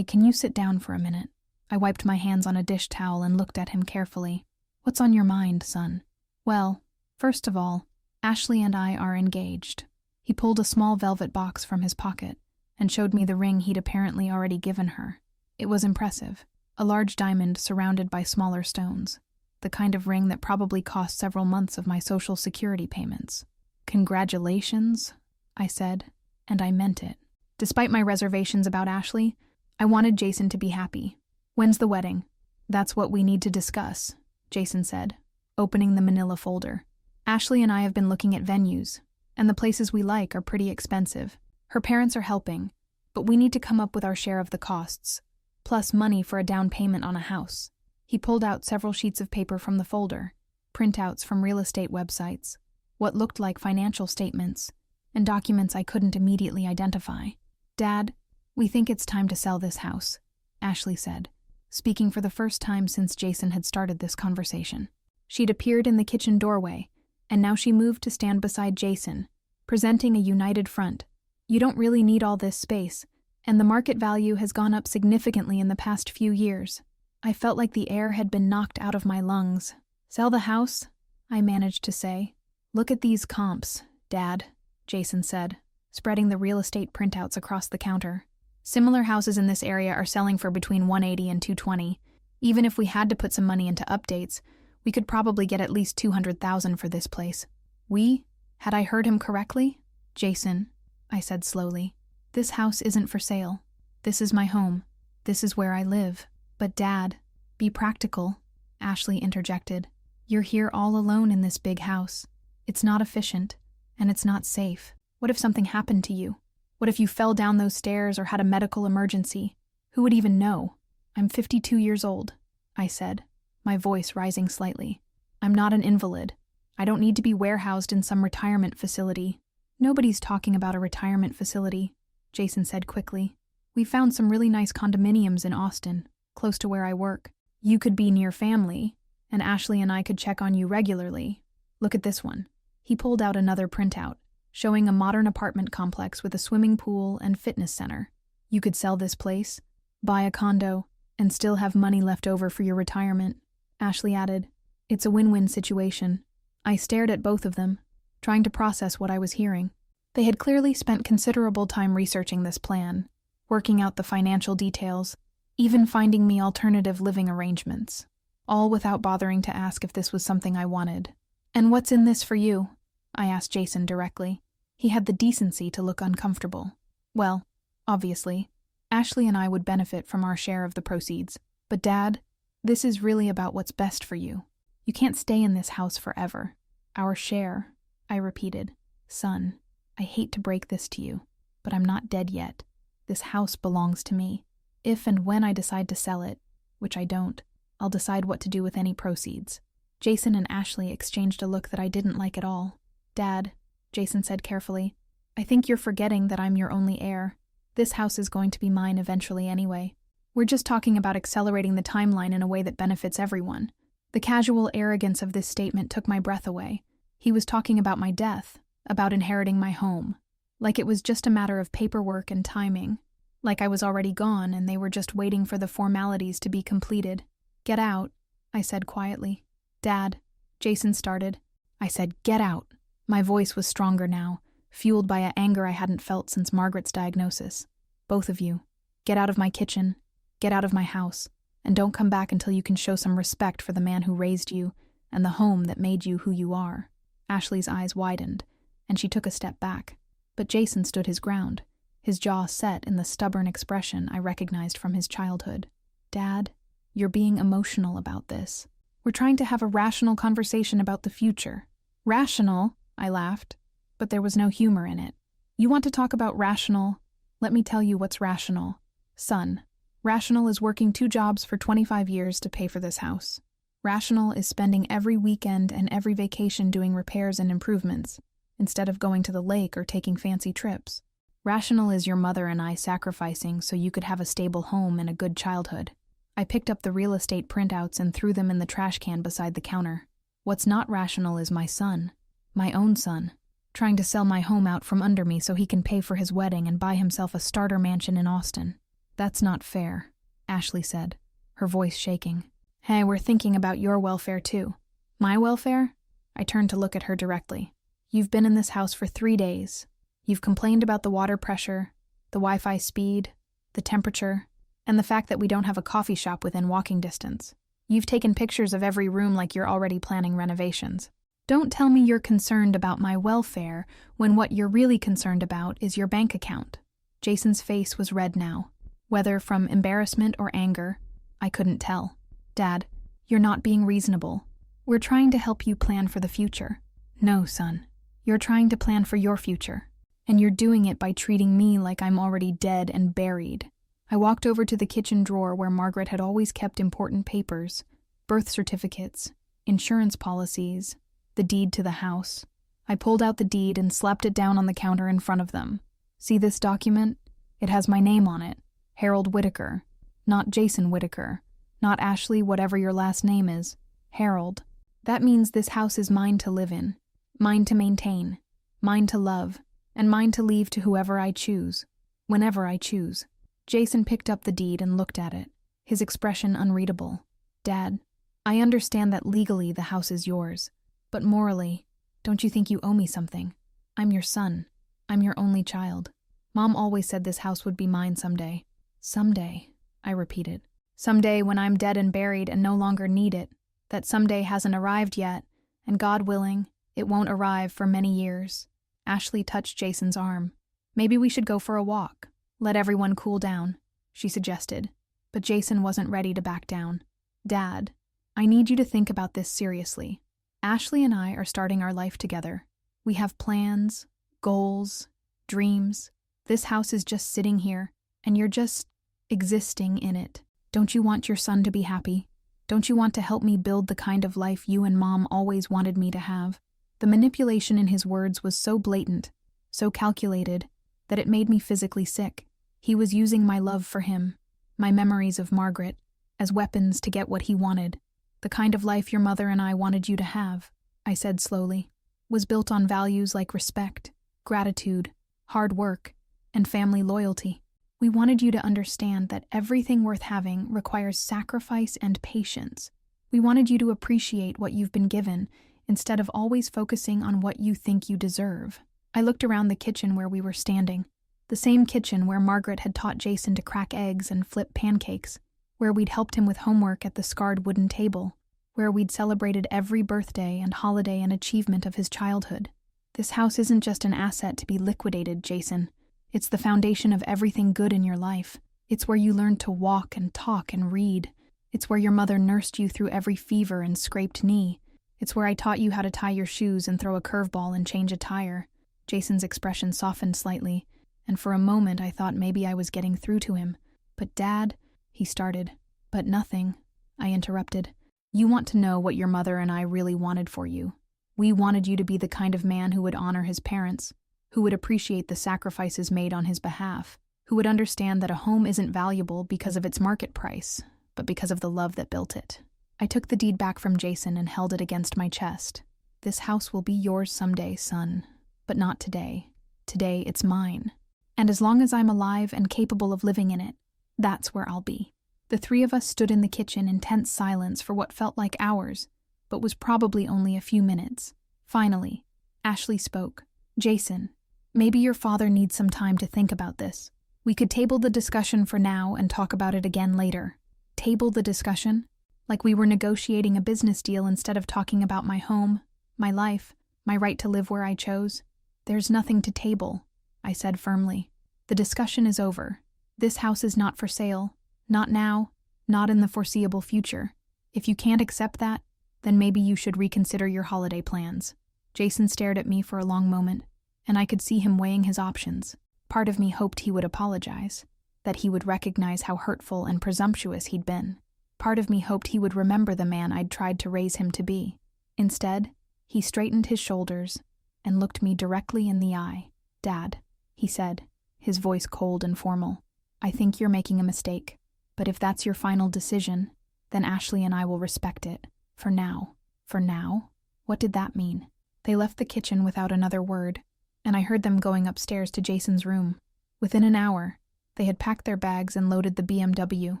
Can you sit down for a minute?" I wiped my hands on a dish towel and looked at him carefully. "What's on your mind, son?" "Well, first of all, Ashley and I are engaged." He pulled a small velvet box from his pocket and showed me the ring he'd apparently already given her. It was impressive, a large diamond surrounded by smaller stones, the kind of ring that probably cost several months of my Social Security payments. "Congratulations," I said, and I meant it. Despite my reservations about Ashley, I wanted Jason to be happy. "When's the wedding?" "That's what we need to discuss," Jason said, opening the manila folder. "Ashley and I have been looking at venues, and the places we like are pretty expensive. Her parents are helping, but we need to come up with our share of the costs, plus money for a down payment on a house." He pulled out several sheets of paper from the folder, printouts from real estate websites, what looked like financial statements, and documents I couldn't immediately identify. "Dad, we think it's time to sell this house," Ashley said, speaking for the first time since Jason had started this conversation. She'd appeared in the kitchen doorway, and now she moved to stand beside Jason, presenting a united front. "You don't really need all this space, and the market value has gone up significantly in the past few years." I felt like the air had been knocked out of my lungs. "Sell the house?" I managed to say. "Look at these comps, Dad," Jason said, spreading the real estate printouts across the counter. "Similar houses in this area are selling for between $180 and $220. Even if we had to put some money into updates, we could probably get at least $200,000 for this place." "We? Had I heard him correctly?" "Jason," I said slowly, "this house isn't for sale. This is my home. This is where I live." "But Dad, be practical," Ashley interjected. "You're here all alone in this big house. It's not efficient, and it's not safe. What if something happened to you? What if you fell down those stairs or had a medical emergency? Who would even know?" "I'm 52 years old," I said, my voice rising slightly. "I'm not an invalid. I don't need to be warehoused in some retirement facility." "Nobody's talking about a retirement facility," Jason said quickly. "We found some really nice condominiums in Austin, close to where I work. You could be near family, and Ashley and I could check on you regularly. Look at this one." He pulled out another printout, showing a modern apartment complex with a swimming pool and fitness center. "You could sell this place, buy a condo, and still have money left over for your retirement," Ashley added. "It's a win-win situation." I stared at both of them, trying to process what I was hearing. They had clearly spent considerable time researching this plan, working out the financial details, even finding me alternative living arrangements, all without bothering to ask if this was something I wanted. "And what's in this for you?" I asked Jason directly. He had the decency to look uncomfortable. "Well, obviously, Ashley and I would benefit from our share of the proceeds. But Dad, this is really about what's best for you. You can't stay in this house forever." "Our share," I repeated. "Son, I hate to break this to you, but I'm not dead yet. This house belongs to me. If and when I decide to sell it, which I don't, I'll decide what to do with any proceeds." Jason and Ashley exchanged a look that I didn't like at all. "Dad," Jason said carefully, "I think you're forgetting that I'm your only heir. This house is going to be mine eventually anyway. We're just talking about accelerating the timeline in a way that benefits everyone. The casual arrogance of this statement took my breath away. He was talking about my death, about inheriting my home. Like it was just a matter of paperwork and timing. Like I was already gone and they were just waiting for the formalities to be completed. "Get out," I said quietly. "Dad," Jason started. I said, "Get out." My voice was stronger now, fueled by an anger I hadn't felt since Margaret's diagnosis. "Both of you, get out of my kitchen, get out of my house, and don't come back until you can show some respect for the man who raised you and the home that made you who you are." Ashley's eyes widened, and she took a step back. But Jason stood his ground, his jaw set in the stubborn expression I recognized from his childhood. "Dad, you're being emotional about this. We're trying to have a rational conversation about the future." "Rational?" I laughed, but there was no humor in it. "You want to talk about rational? Let me tell you what's rational. Son, rational is working 2 jobs for 25 years to pay for this house. Rational is spending every weekend and every vacation doing repairs and improvements, instead of going to the lake or taking fancy trips. Rational is your mother and I sacrificing so you could have a stable home and a good childhood." I picked up the real estate printouts and threw them in the trash can beside the counter. "What's not rational is my son, my own son, trying to sell my home out from under me so he can pay for his wedding and buy himself a starter mansion in Austin. That's not fair," Ashley said, her voice shaking. "Hey, we're thinking about your welfare too." "My welfare?" I turned to look at her directly. "You've been in this house for 3 days. You've complained about the water pressure, the Wi-Fi speed, the temperature, and the fact that we don't have a coffee shop within walking distance. You've taken pictures of every room like you're already planning renovations. Don't tell me you're concerned about my welfare when what you're really concerned about is your bank account." Jason's face was red now. Whether from embarrassment or anger, I couldn't tell. "Dad, you're not being reasonable. We're trying to help you plan for the future." "No, son. You're trying to plan for your future. And you're doing it by treating me like I'm already dead and buried." I walked over to the kitchen drawer where Margaret had always kept important papers, birth certificates, insurance policies, the deed to the house. I pulled out the deed and slapped it down on the counter in front of them. "See this document? It has my name on it. Harold Whitaker. Not Jason Whitaker. Not Ashley, whatever your last name is. Harold. That means this house is mine to live in, mine to maintain, mine to love, and mine to leave to whoever I choose, whenever I choose." Jason picked up the deed and looked at it, his expression unreadable. "Dad, I understand that legally the house is yours, but morally, don't you think you owe me something? I'm your son. I'm your only child. Mom always said this house would be mine someday." "Someday," I repeated. "Someday when I'm dead and buried and no longer need it. That someday hasn't arrived yet, and God willing, it won't arrive for many years." Ashley touched Jason's arm. "Maybe we should go for a walk. Let everyone cool down," she suggested. But Jason wasn't ready to back down. "Dad, I need you to think about this seriously. Ashley and I are starting our life together. We have plans, goals, dreams. This house is just sitting here, and you're just existing in it. Don't you want your son to be happy? Don't you want to help me build the kind of life you and Mom always wanted me to have?" The manipulation in his words was so blatant, so calculated, that it made me physically sick. He was using my love for him, my memories of Margaret, as weapons to get what he wanted. "The kind of life your mother and I wanted you to have," I said slowly, "was built on values like respect, gratitude, hard work, and family loyalty. We wanted you to understand that everything worth having requires sacrifice and patience. We wanted you to appreciate what you've been given instead of always focusing on what you think you deserve." I looked around the kitchen where we were standing, the same kitchen where Margaret had taught Jason to crack eggs and flip pancakes, where we'd helped him with homework at the scarred wooden table, where we'd celebrated every birthday and holiday and achievement of his childhood. "This house isn't just an asset to be liquidated, Jason. It's the foundation of everything good in your life. It's where you learned to walk and talk and read. It's where your mother nursed you through every fever and scraped knee. It's where I taught you how to tie your shoes and throw a curveball and change a tire." Jason's expression softened slightly, and for a moment I thought maybe I was getting through to him. "But Dad," he started. "But nothing," I interrupted. "You want to know what your mother and I really wanted for you. We wanted you to be the kind of man who would honor his parents, who would appreciate the sacrifices made on his behalf, who would understand that a home isn't valuable because of its market price, but because of the love that built it. I took the deed back from Jason and held it against my chest. This house will be yours someday, son, but not today. Today, it's mine. And as long as I'm alive and capable of living in it, that's where I'll be. The three of us stood in the kitchen in tense silence for what felt like hours, but was probably only a few minutes. Finally, Ashley spoke. Jason, maybe your father needs some time to think about this. We could table the discussion for now and talk about it again later. Table the discussion? Like we were negotiating a business deal instead of talking about my home, my life, my right to live where I chose. There's nothing to table, I said firmly. The discussion is over. This house is not for sale. Not now, not in the foreseeable future. If you can't accept that, then maybe you should reconsider your holiday plans. Jason stared at me for a long moment, and I could see him weighing his options. Part of me hoped he would apologize, that he would recognize how hurtful and presumptuous he'd been. Part of me hoped he would remember the man I'd tried to raise him to be. Instead, he straightened his shoulders and looked me directly in the eye. Dad, he said, his voice cold and formal, I think you're making a mistake. But if that's your final decision, then Ashley and I will respect it. For now. For now? What did that mean? They left the kitchen without another word, and I heard them going upstairs to Jason's room. Within an hour, they had packed their bags and loaded the BMW.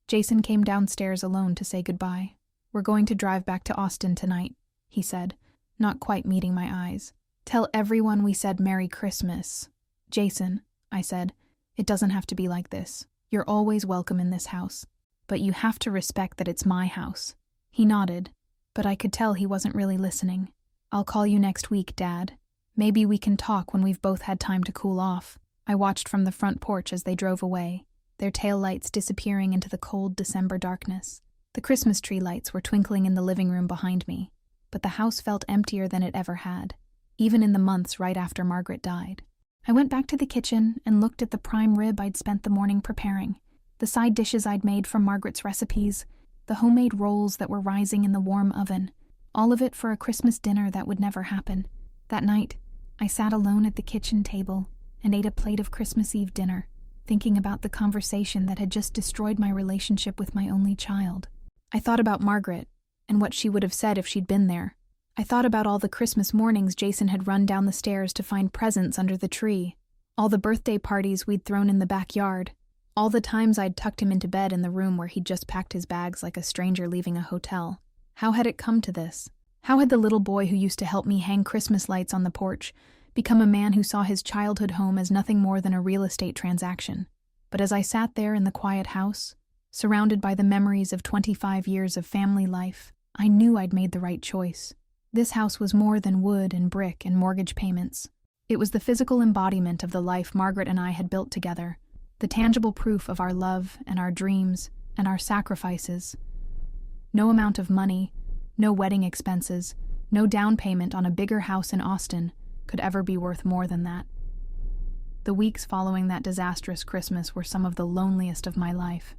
Jason came downstairs alone to say goodbye. We're going to drive back to Austin tonight, he said, not quite meeting my eyes. Tell everyone we said Merry Christmas. Jason, I said, it doesn't have to be like this. You're always welcome in this house, but you have to respect that it's my house. He nodded, but I could tell he wasn't really listening. I'll call you next week, Dad. Maybe we can talk when we've both had time to cool off. I watched from the front porch as they drove away, their taillights disappearing into the cold December darkness. The Christmas tree lights were twinkling in the living room behind me, but the house felt emptier than it ever had, even in the months right after Margaret died. I went back to the kitchen and looked at the prime rib I'd spent the morning preparing, the side dishes I'd made from Margaret's recipes, the homemade rolls that were rising in the warm oven, all of it for a Christmas dinner that would never happen. That night, I sat alone at the kitchen table and ate a plate of Christmas Eve dinner, thinking about the conversation that had just destroyed my relationship with my only child. I thought about Margaret and what she would have said if she'd been there. I thought about all the Christmas mornings Jason had run down the stairs to find presents under the tree, all the birthday parties we'd thrown in the backyard, all the times I'd tucked him into bed in the room where he'd just packed his bags like a stranger leaving a hotel. How had it come to this? How had the little boy who used to help me hang Christmas lights on the porch become a man who saw his childhood home as nothing more than a real estate transaction? But as I sat there in the quiet house, surrounded by the memories of 25 years of family life, I knew I'd made the right choice. This house was more than wood and brick and mortgage payments. It was the physical embodiment of the life Margaret and I had built together, the tangible proof of our love and our dreams and our sacrifices. No amount of money, no wedding expenses, no down payment on a bigger house in Austin could ever be worth more than that. The weeks following that disastrous Christmas were some of the loneliest of my life.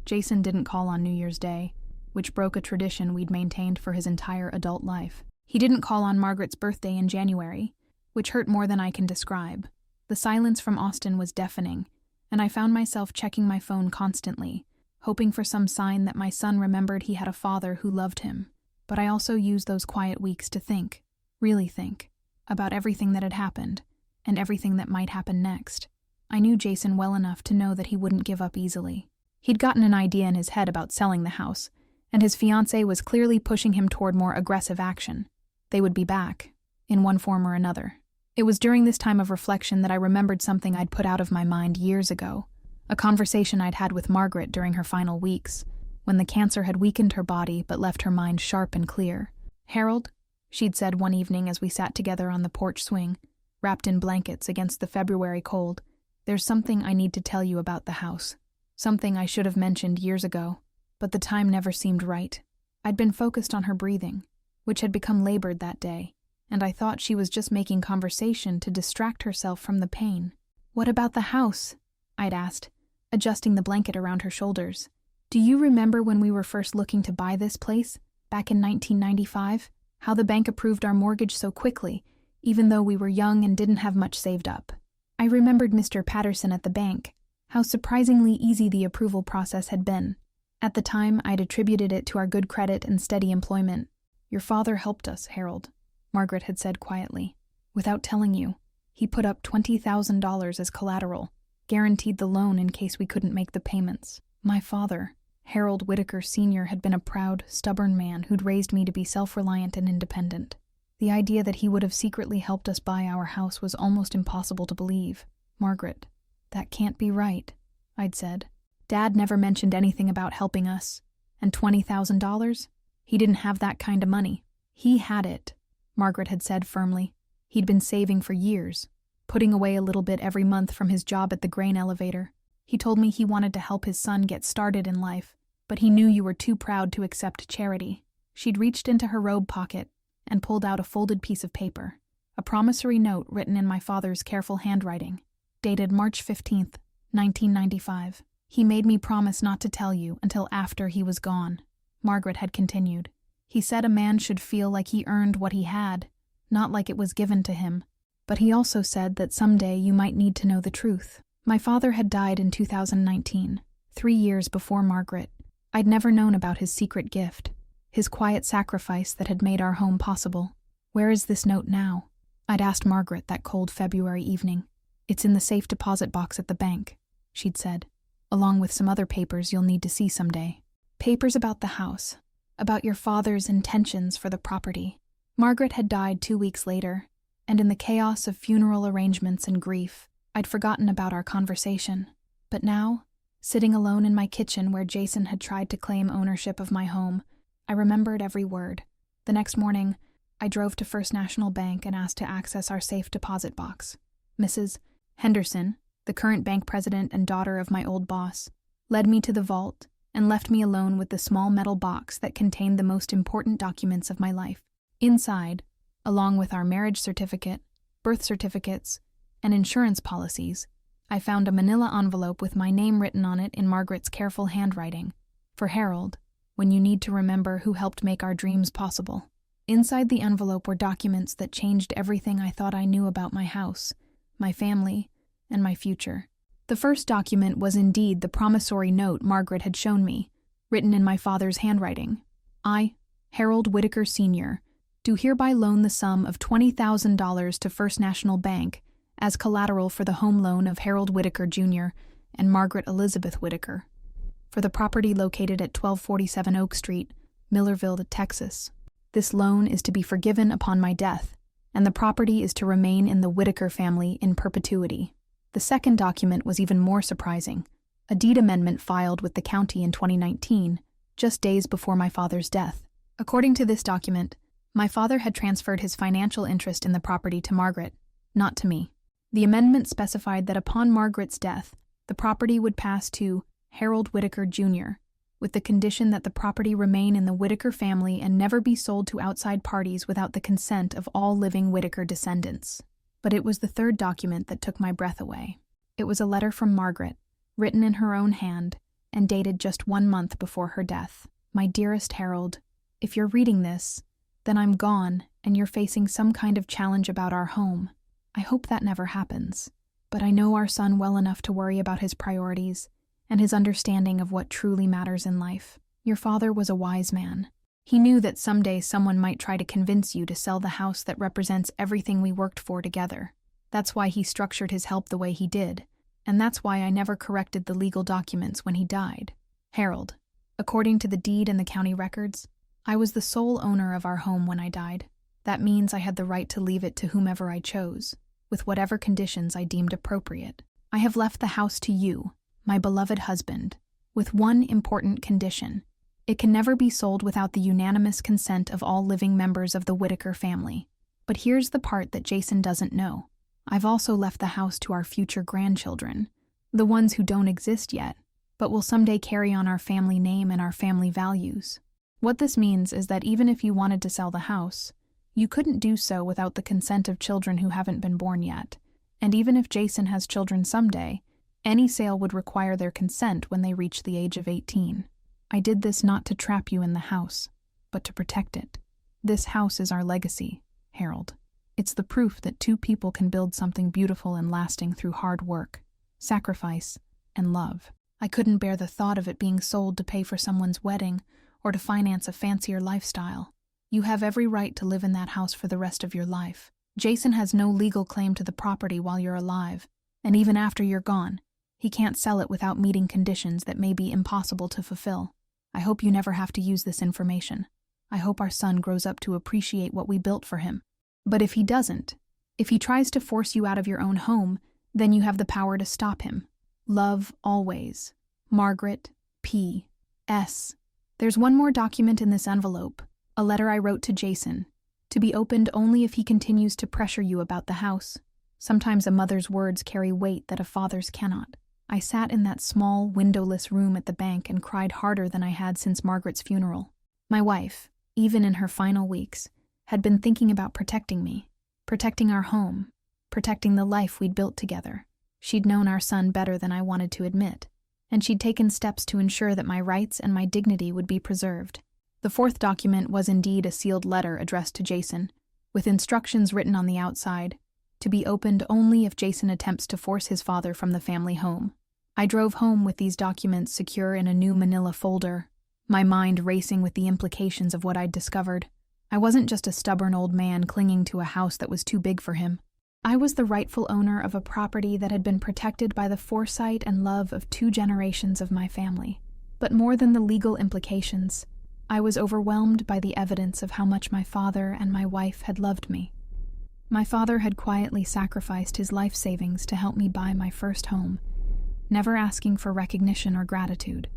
Jason didn't call on New Year's Day, which broke a tradition we'd maintained for his entire adult life. He didn't call on Margaret's birthday in January, which hurt more than I can describe. The silence from Austin was deafening, and I found myself checking my phone constantly, hoping for some sign that my son remembered he had a father who loved him. But I also used those quiet weeks to think, really think, about everything that had happened, and everything that might happen next. I knew Jason well enough to know that he wouldn't give up easily. He'd gotten an idea in his head about selling the house, and his fiancée was clearly pushing him toward more aggressive action. They would be back, in one form or another. It was during this time of reflection that I remembered something I'd put out of my mind years ago, a conversation I'd had with Margaret during her final weeks, when the cancer had weakened her body but left her mind sharp and clear. "Harold," she'd said one evening as we sat together on the porch swing, wrapped in blankets against the February cold, "there's something I need to tell you about the house. Something I should have mentioned years ago, but the time never seemed right." I'd been focused on her breathing, which had become labored that day, and I thought she was just making conversation to distract herself from the pain. "What about the house?" I'd asked, adjusting the blanket around her shoulders. "Do you remember when we were first looking to buy this place, back in 1995? How the bank approved our mortgage so quickly, even though we were young and didn't have much saved up? I remembered Mr. Patterson at the bank, how surprisingly easy the approval process had been. At the time, I'd attributed it to our good credit and steady employment. "Your father helped us, Harold," Margaret had said quietly. "Without telling you, he put up $20,000 as collateral, guaranteed the loan in case we couldn't make the payments. My father, Harold Whitaker Sr., had been a proud, stubborn man who'd raised me to be self-reliant and independent. The idea that he would have secretly helped us buy our house was almost impossible to believe. Margaret, that can't be right," I'd said. "Dad never mentioned anything about helping us. And $20,000? He didn't have that kind of money." "He had it," Margaret had said firmly. "He'd been saving for years, putting away a little bit every month from his job at the grain elevator. He told me he wanted to help his son get started in life, but he knew you were too proud to accept charity." She'd reached into her robe pocket and pulled out a folded piece of paper, a promissory note written in my father's careful handwriting, dated March 15th, 1995. "He made me promise not to tell you until after he was gone," Margaret had continued. "He said a man should feel like he earned what he had, not like it was given to him. But he also said that someday you might need to know the truth." My father had died in 2019, 3 years before Margaret. I'd never known about his secret gift, his quiet sacrifice that had made our home possible. "Where is this note now?" I'd asked Margaret that cold February evening. "It's in the safe deposit box at the bank," she'd said, "along with some other papers you'll need to see someday. Papers about the house, about your father's intentions for the property." Margaret had died 2 weeks later, and in the chaos of funeral arrangements and grief, I'd forgotten about our conversation. But now, sitting alone in my kitchen where Jason had tried to claim ownership of my home, I remembered every word. The next morning, I drove to First National Bank and asked to access our safe deposit box. Mrs. Henderson, the current bank president and daughter of my old boss, led me to the vault and left me alone with the small metal box that contained the most important documents of my life. Inside, along with our marriage certificate, birth certificates, and insurance policies, I found a manila envelope with my name written on it in Margaret's careful handwriting. "For Harold, when you need to remember who helped make our dreams possible." Inside the envelope were documents that changed everything I thought I knew about my house, my family, and my future. The first document was indeed the promissory note Margaret had shown me, written in my father's handwriting. "I, Harold Whitaker Sr., do hereby loan the sum of $20,000 to First National Bank as collateral for the home loan of Harold Whitaker Jr. and Margaret Elizabeth Whitaker, for the property located at 1247 Oak Street, Millerville, Texas. This loan is to be forgiven upon my death, and the property is to remain in the Whitaker family in perpetuity." The second document was even more surprising, a deed amendment filed with the county in 2019, just days before my father's death. According to this document, my father had transferred his financial interest in the property to Margaret, not to me. The amendment specified that upon Margaret's death, the property would pass to Harold Whitaker Jr., with the condition that the property remain in the Whitaker family and never be sold to outside parties without the consent of all living Whitaker descendants. But it was the third document that took my breath away. It was a letter from Margaret, written in her own hand, and dated just 1 month before her death. "My dearest Harold, if you're reading this, then I'm gone and you're facing some kind of challenge about our home. I hope that never happens, but I know our son well enough to worry about his priorities and his understanding of what truly matters in life. Your father was a wise man. He knew that someday someone might try to convince you to sell the house that represents everything we worked for together. That's why he structured his help the way he did, and that's why I never corrected the legal documents when he died. Harold, according to the deed and the county records, I was the sole owner of our home when I died. That means I had the right to leave it to whomever I chose, with whatever conditions I deemed appropriate. I have left the house to you, my beloved husband, with one important condition. It can never be sold without the unanimous consent of all living members of the Whitaker family. But here's the part that Jason doesn't know. I've also left the house to our future grandchildren, the ones who don't exist yet, but will someday carry on our family name and our family values. What this means is that even if you wanted to sell the house, you couldn't do so without the consent of children who haven't been born yet. And even if Jason has children someday, any sale would require their consent when they reach the age of 18. I did this not to trap you in the house, but to protect it. This house is our legacy, Harold. It's the proof that two people can build something beautiful and lasting through hard work, sacrifice, and love. I couldn't bear the thought of it being sold to pay for someone's wedding or to finance a fancier lifestyle. You have every right to live in that house for the rest of your life. Jason has no legal claim to the property while you're alive, and even after you're gone, he can't sell it without meeting conditions that may be impossible to fulfill. I hope you never have to use this information. I hope our son grows up to appreciate what we built for him. But if he doesn't, if he tries to force you out of your own home, then you have the power to stop him. Love always. Margaret P. S. There's one more document in this envelope, a letter I wrote to Jason, to be opened only if he continues to pressure you about the house. Sometimes a mother's words carry weight that a father's cannot. I sat in that small, windowless room at the bank and cried harder than I had since Margaret's funeral. My wife, even in her final weeks, had been thinking about protecting me, protecting our home, protecting the life we'd built together. She'd known our son better than I wanted to admit, and she'd taken steps to ensure that my rights and my dignity would be preserved. The fourth document was indeed a sealed letter addressed to Jason, with instructions written on the outside, to be opened only if Jason attempts to force his father from the family home. I drove home with these documents secure in a new manila folder, my mind racing with the implications of what I'd discovered. I wasn't just a stubborn old man clinging to a house that was too big for him. I was the rightful owner of a property that had been protected by the foresight and love of 2 generations of my family. But more than the legal implications, I was overwhelmed by the evidence of how much my father and my wife had loved me. My father had quietly sacrificed his life savings to help me buy my first home, never asking for recognition or gratitude.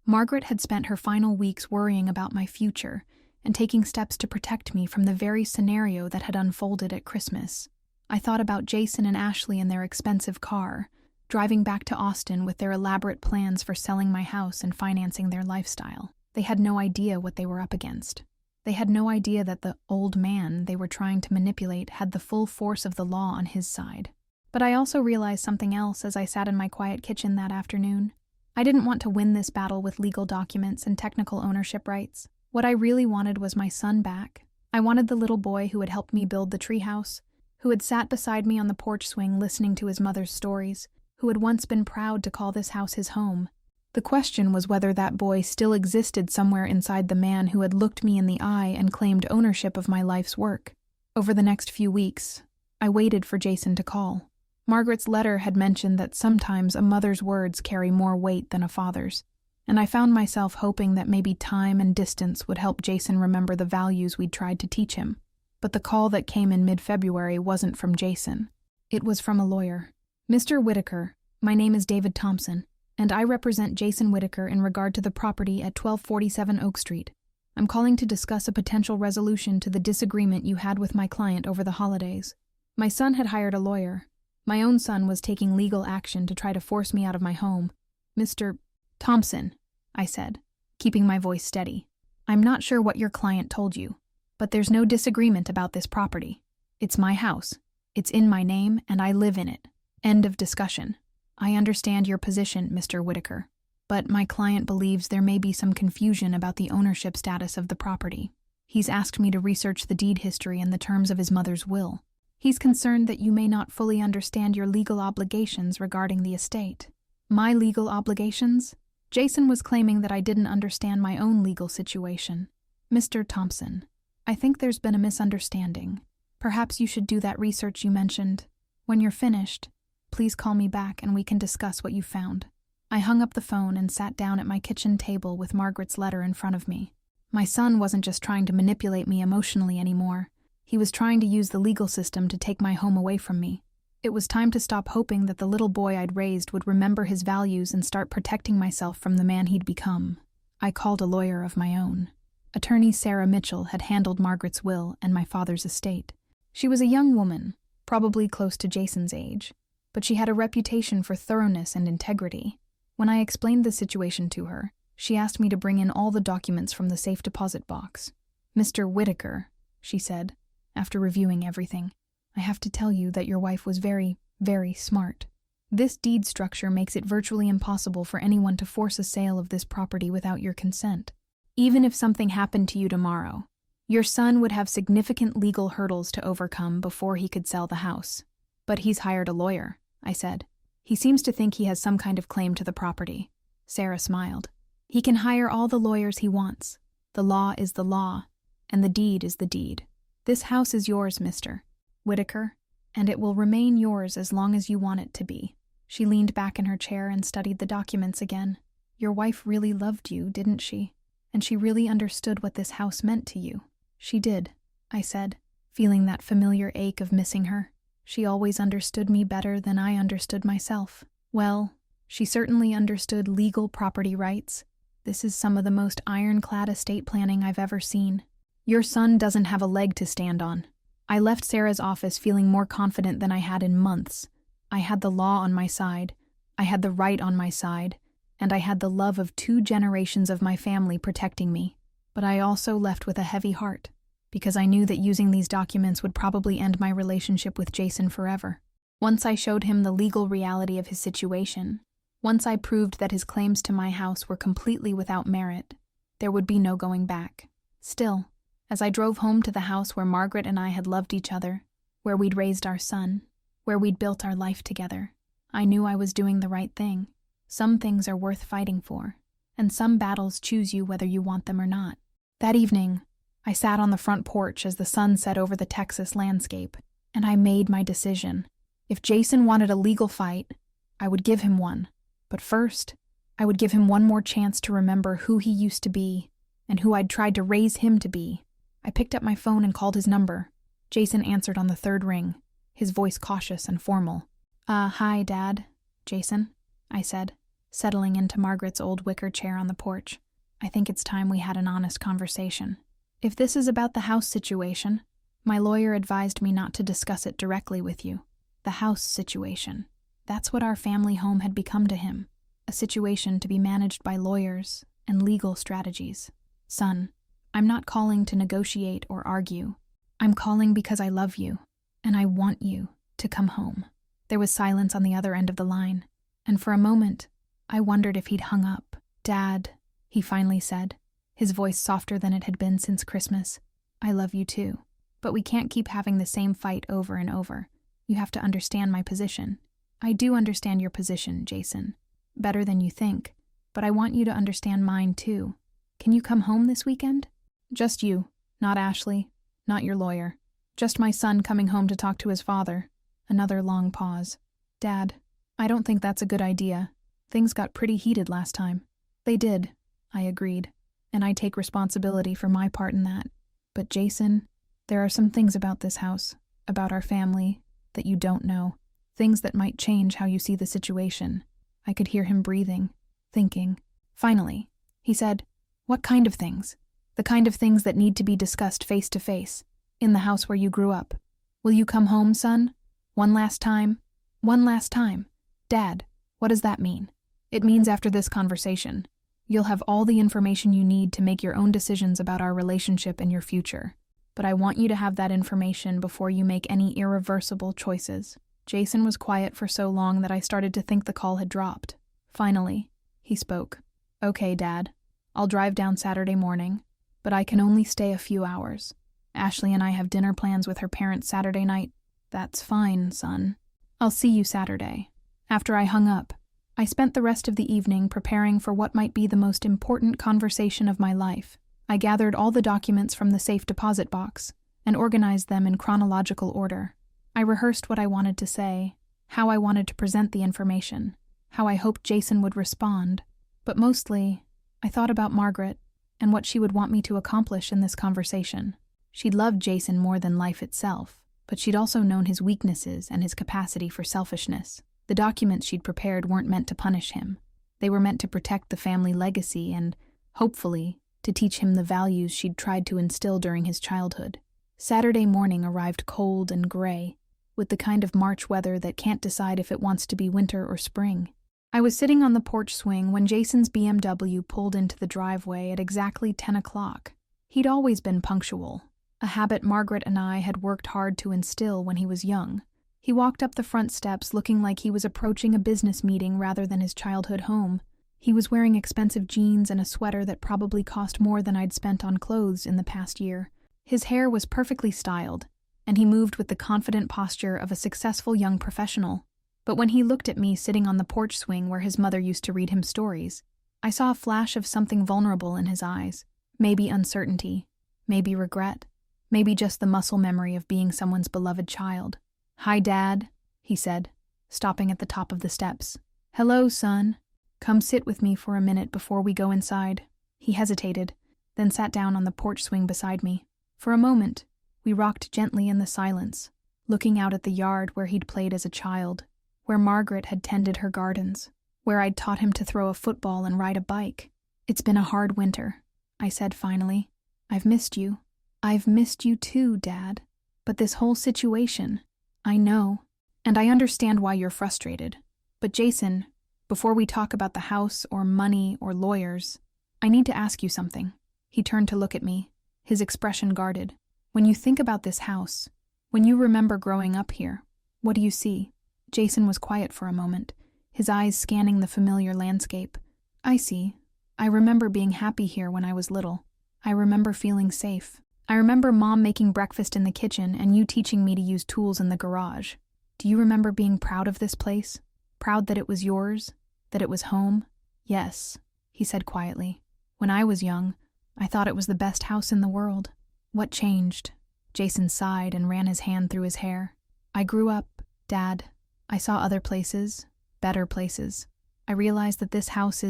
Margaret had spent her final weeks worrying about my future and taking steps to protect me from the very scenario that had unfolded at Christmas. I thought about Jason and Ashley in their expensive car, driving back to Austin with their elaborate plans for selling my house and financing their lifestyle. They had no idea what they were up against. They had no idea that the old man they were trying to manipulate had the full force of the law on his side. But I also realized something else as I sat in my quiet kitchen that afternoon. I didn't want to win this battle with legal documents and technical ownership rights. What I really wanted was my son back. I wanted the little boy who had helped me build the treehouse, who had sat beside me on the porch swing listening to his mother's stories, who had once been proud to call this house his home. The question was whether that boy still existed somewhere inside the man who had looked me in the eye and claimed ownership of my life's work. Over the next few weeks, I waited for Jason to call. Margaret's letter had mentioned that sometimes a mother's words carry more weight than a father's, and I found myself hoping that maybe time and distance would help Jason remember the values we'd tried to teach him. But the call that came in mid-February wasn't from Jason. It was from a lawyer. Mr. Whitaker, my name is David Thompson, and I represent Jason Whitaker in regard to the property at 1247 Oak Street. I'm calling to discuss a potential resolution to the disagreement you had with my client over the holidays. My son had hired a lawyer. My own son was taking legal action to try to force me out of my home. Mr. Thompson, I said, keeping my voice steady. I'm not sure what your client told you, but there's no disagreement about this property. It's my house. It's in my name, and I live in it. End of discussion. I understand your position, Mr. Whitaker, but my client believes there may be some confusion about the ownership status of the property. He's asked me to research the deed history and the terms of his mother's will. He's concerned that you may not fully understand your legal obligations regarding the estate. My legal obligations? Jason was claiming that I didn't understand my own legal situation. Mr. Thompson, I think there's been a misunderstanding. Perhaps you should do that research you mentioned. When you're finished, please call me back and we can discuss what you found. I hung up the phone and sat down at my kitchen table with Margaret's letter in front of me. My son wasn't just trying to manipulate me emotionally anymore. He was trying to use the legal system to take my home away from me. It was time to stop hoping that the little boy I'd raised would remember his values and start protecting myself from the man he'd become. I called a lawyer of my own. Attorney Sarah Mitchell had handled Margaret's will and my father's estate. She was a young woman, probably close to Jason's age, but she had a reputation for thoroughness and integrity. When I explained the situation to her, she asked me to bring in all the documents from the safe deposit box. Mr. Whitaker, she said, after reviewing everything, I have to tell you that your wife was very, very smart. This deed structure makes it virtually impossible for anyone to force a sale of this property without your consent. Even if something happened to you tomorrow, Your son would have significant legal hurdles to overcome before he could sell the house. But he's hired a lawyer, I said. He seems to think he has some kind of claim to the property. Sarah smiled. He can hire all the lawyers he wants. The law is the law, and the deed is the deed. This house is yours, Mr. Whitaker, and it will remain yours as long as you want it to be. She leaned back in her chair and studied the documents again. Your wife really loved you, didn't she? And she really understood what this house meant to you. She did, I said, feeling that familiar ache of missing her. She always understood me better than I understood myself. Well, she certainly understood legal property rights. This is some of the most ironclad estate planning I've ever seen. Your son doesn't have a leg to stand on. I left Sarah's office feeling more confident than I had in months. I had the law on my side, I had the right on my side, and I had the love of 2 generations of my family protecting me. But I also left with a heavy heart, because I knew that using these documents would probably end my relationship with Jason forever. Once I showed him the legal reality of his situation, once I proved that his claims to my house were completely without merit, there would be no going back. Still, as I drove home to the house where Margaret and I had loved each other, where we'd raised our son, where we'd built our life together, I knew I was doing the right thing. Some things are worth fighting for, and some battles choose you whether you want them or not. That evening, I sat on the front porch as the sun set over the Texas landscape, and I made my decision. If Jason wanted a legal fight, I would give him one. But first, I would give him one more chance to remember who he used to be and who I'd tried to raise him to be. I picked up my phone and called his number. Jason answered on the 3rd ring, his voice cautious and formal. Hi, Dad. Jason, I said, settling into Margaret's old wicker chair on the porch. I think it's time we had an honest conversation. If this is about the house situation, my lawyer advised me not to discuss it directly with you. The house situation. That's what our family home had become to him, a situation to be managed by lawyers and legal strategies. Son, I'm not calling to negotiate or argue. I'm calling because I love you, and I want you to come home. There was silence on the other end of the line, and for a moment, I wondered if he'd hung up. Dad, he finally said, his voice softer than it had been since Christmas. I love you too, but we can't keep having the same fight over and over. You have to understand my position. I do understand your position, Jason. Better than you think, but I want you to understand mine too. Can you come home this weekend? Just you, not Ashley, not your lawyer. Just my son coming home to talk to his father. Another long pause. Dad, I don't think that's a good idea. Things got pretty heated last time. They did, I agreed, and I take responsibility for my part in that. But Jason, there are some things about this house, about our family, that you don't know. Things that might change how you see the situation. I could hear him breathing, thinking. Finally, he said, What kind of things? The kind of things that need to be discussed face to face, in the house where you grew up. Will you come home, son? One last time? One last time. Dad, what does that mean? It means after this conversation, you'll have all the information you need to make your own decisions about our relationship and your future. But I want you to have that information before you make any irreversible choices. Jason was quiet for so long that I started to think the call had dropped. Finally, he spoke. Okay, Dad. I'll drive down Saturday morning, but I can only stay a few hours. Ashley and I have dinner plans with her parents Saturday night. That's fine, son. I'll see you Saturday. After I hung up, I spent the rest of the evening preparing for what might be the most important conversation of my life. I gathered all the documents from the safe deposit box and organized them in chronological order. I rehearsed what I wanted to say, how I wanted to present the information, how I hoped Jason would respond, but mostly, I thought about Margaret and what she would want me to accomplish in this conversation. She'd loved Jason more than life itself, but she'd also known his weaknesses and his capacity for selfishness. The documents she'd prepared weren't meant to punish him. They were meant to protect the family legacy and, hopefully, to teach him the values she'd tried to instill during his childhood. Saturday morning arrived cold and gray, with the kind of March weather that can't decide if it wants to be winter or spring. I was sitting on the porch swing when Jason's BMW pulled into the driveway at exactly 10 o'clock. He'd always been punctual, a habit Margaret and I had worked hard to instill when he was young. He walked up the front steps looking like he was approaching a business meeting rather than his childhood home. He was wearing expensive jeans and a sweater that probably cost more than I'd spent on clothes in the past year. His hair was perfectly styled, and he moved with the confident posture of a successful young professional. But when he looked at me sitting on the porch swing where his mother used to read him stories, I saw a flash of something vulnerable in his eyes. Maybe uncertainty, maybe regret, maybe just the muscle memory of being someone's beloved child. "Hi, Dad," he said, stopping at the top of the steps. "Hello, son. Come sit with me for a minute before we go inside." He hesitated, then sat down on the porch swing beside me. For a moment, we rocked gently in the silence, looking out at the yard where he'd played as a child, where Margaret had tended her gardens, where I'd taught him to throw a football and ride a bike. "It's been a hard winter," I said finally. "I've missed you." "I've missed you too, Dad. But this whole situation, I know, and I understand why you're frustrated. But Jason, before we talk about the house or money or lawyers, I need to ask you something." He turned to look at me, his expression guarded. "When you think about this house, when you remember growing up here, what do you see?" Jason was quiet for a moment, his eyes scanning the familiar landscape. I remember being happy here when I was little. I remember feeling safe. I remember Mom making breakfast in the kitchen and you teaching me to use tools in the garage. Do you remember being proud of this place? Proud that it was yours? That it was home?" "Yes," he said quietly. "When I was young, I thought it was the best house in the world." "What changed?" Jason sighed and ran his hand through his hair. "I grew up, Dad. I saw other places, better places. I realized that this house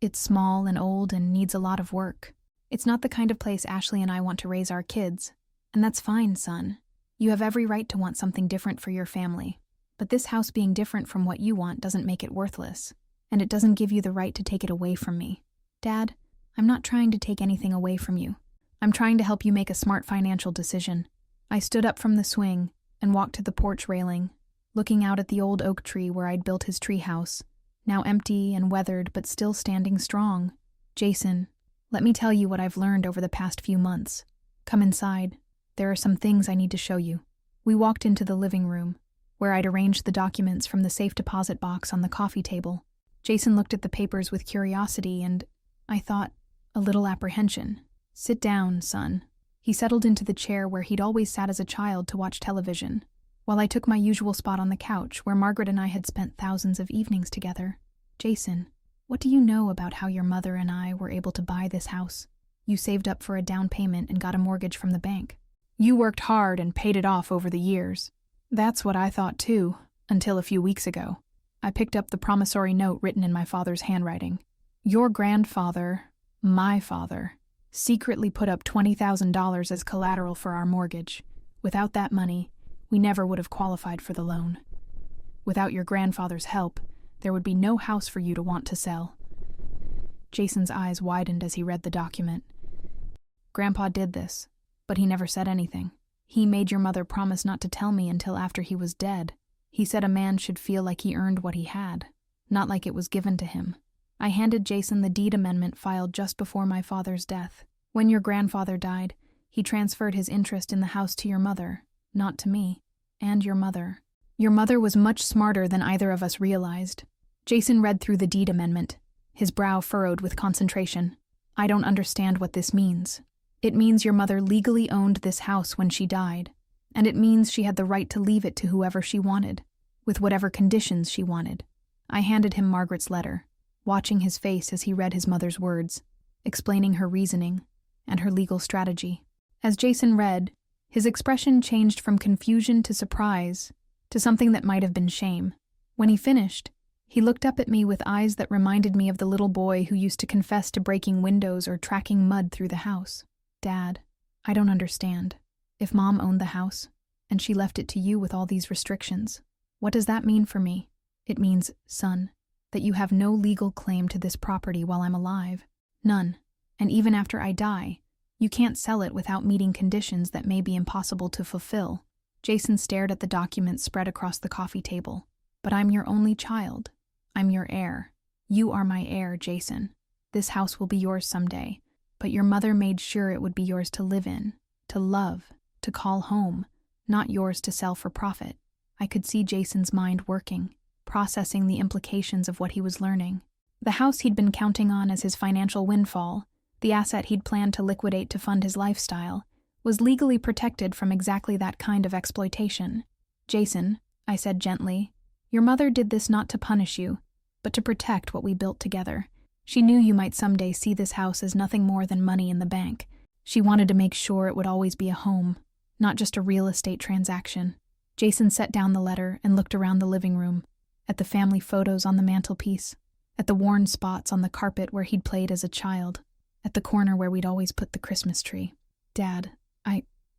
it's small and old and needs a lot of work. It's not the kind of place Ashley and I want to raise our kids. And that's fine, son. You have every right to want something different for your family. But this house being different from what you want doesn't make it worthless. And it doesn't give you the right to take it away from me. Dad, I'm not trying to take anything away from you. I'm trying to help you make a smart financial decision." I stood up from the swing and walked to the porch railing, looking out at the old oak tree where I'd built his treehouse, now empty and weathered but still standing strong. "Jason, let me tell you what I've learned over the past few months. Come inside. There are some things I need to show you." We walked into the living room, where I'd arranged the documents from the safe deposit box on the coffee table. Jason looked at the papers with curiosity and, I thought, a little apprehension. "Sit down, son." He settled into the chair where he'd always sat as a child to watch television, while I took my usual spot on the couch where Margaret and I had spent thousands of evenings together. "Jason, what do you know about how your mother and I were able to buy this house? You saved up for a down payment and got a mortgage from the bank. You worked hard and paid it off over the years." "That's what I thought too, until a few weeks ago. I picked up the promissory note written in my father's handwriting. Your grandfather, my father, secretly put up $20,000 as collateral for our mortgage. Without that money, we never would have qualified for the loan. Without your grandfather's help, there would be no house for you to want to sell." Jason's eyes widened as he read the document. "Grandpa did this, but he never said anything. He made your mother promise not to tell me until after he was dead. He said a man should feel like he earned what he had, not like it was given to him." I handed Jason the deed amendment filed just before my father's death. "When your grandfather died, he transferred his interest in the house to your mother, not to me, and your mother. Your mother was much smarter than either of us realized." Jason read through the deed amendment, his brow furrowed with concentration. "I don't understand what this means. It means your mother legally owned this house when she died, and it means she had the right to leave it to whoever she wanted, with whatever conditions she wanted." I handed him Margaret's letter, watching his face as he read his mother's words, explaining her reasoning and her legal strategy. As Jason read, his expression changed from confusion to surprise to something that might have been shame. When he finished, he looked up at me with eyes that reminded me of the little boy who used to confess to breaking windows or tracking mud through the house. "Dad, I don't understand. If Mom owned the house, and she left it to you with all these restrictions, what does that mean for me?" "It means, son, that you have no legal claim to this property while I'm alive. None. And even after I die, you can't sell it without meeting conditions that may be impossible to fulfill." Jason stared at the documents spread across the coffee table. "But I'm your only child. I'm your heir. You are my heir, Jason. This house will be yours someday, but your mother made sure it would be yours to live in, to love, to call home, not yours to sell for profit." I could see Jason's mind working, processing the implications of what he was learning. The house he'd been counting on as his financial windfall, the asset he'd planned to liquidate to fund his lifestyle, was legally protected from exactly that kind of exploitation. Jason, I said gently, your mother did this not to punish you, but to protect what we built together. She knew you might someday see this house as nothing more than money in the bank. She wanted to make sure it would always be a home, not just a real estate transaction. Jason set down the letter and looked around the living room, at the family photos on the mantelpiece, at the worn spots on the carpet where he'd played as a child, at the corner where we'd always put the Christmas tree. Dad,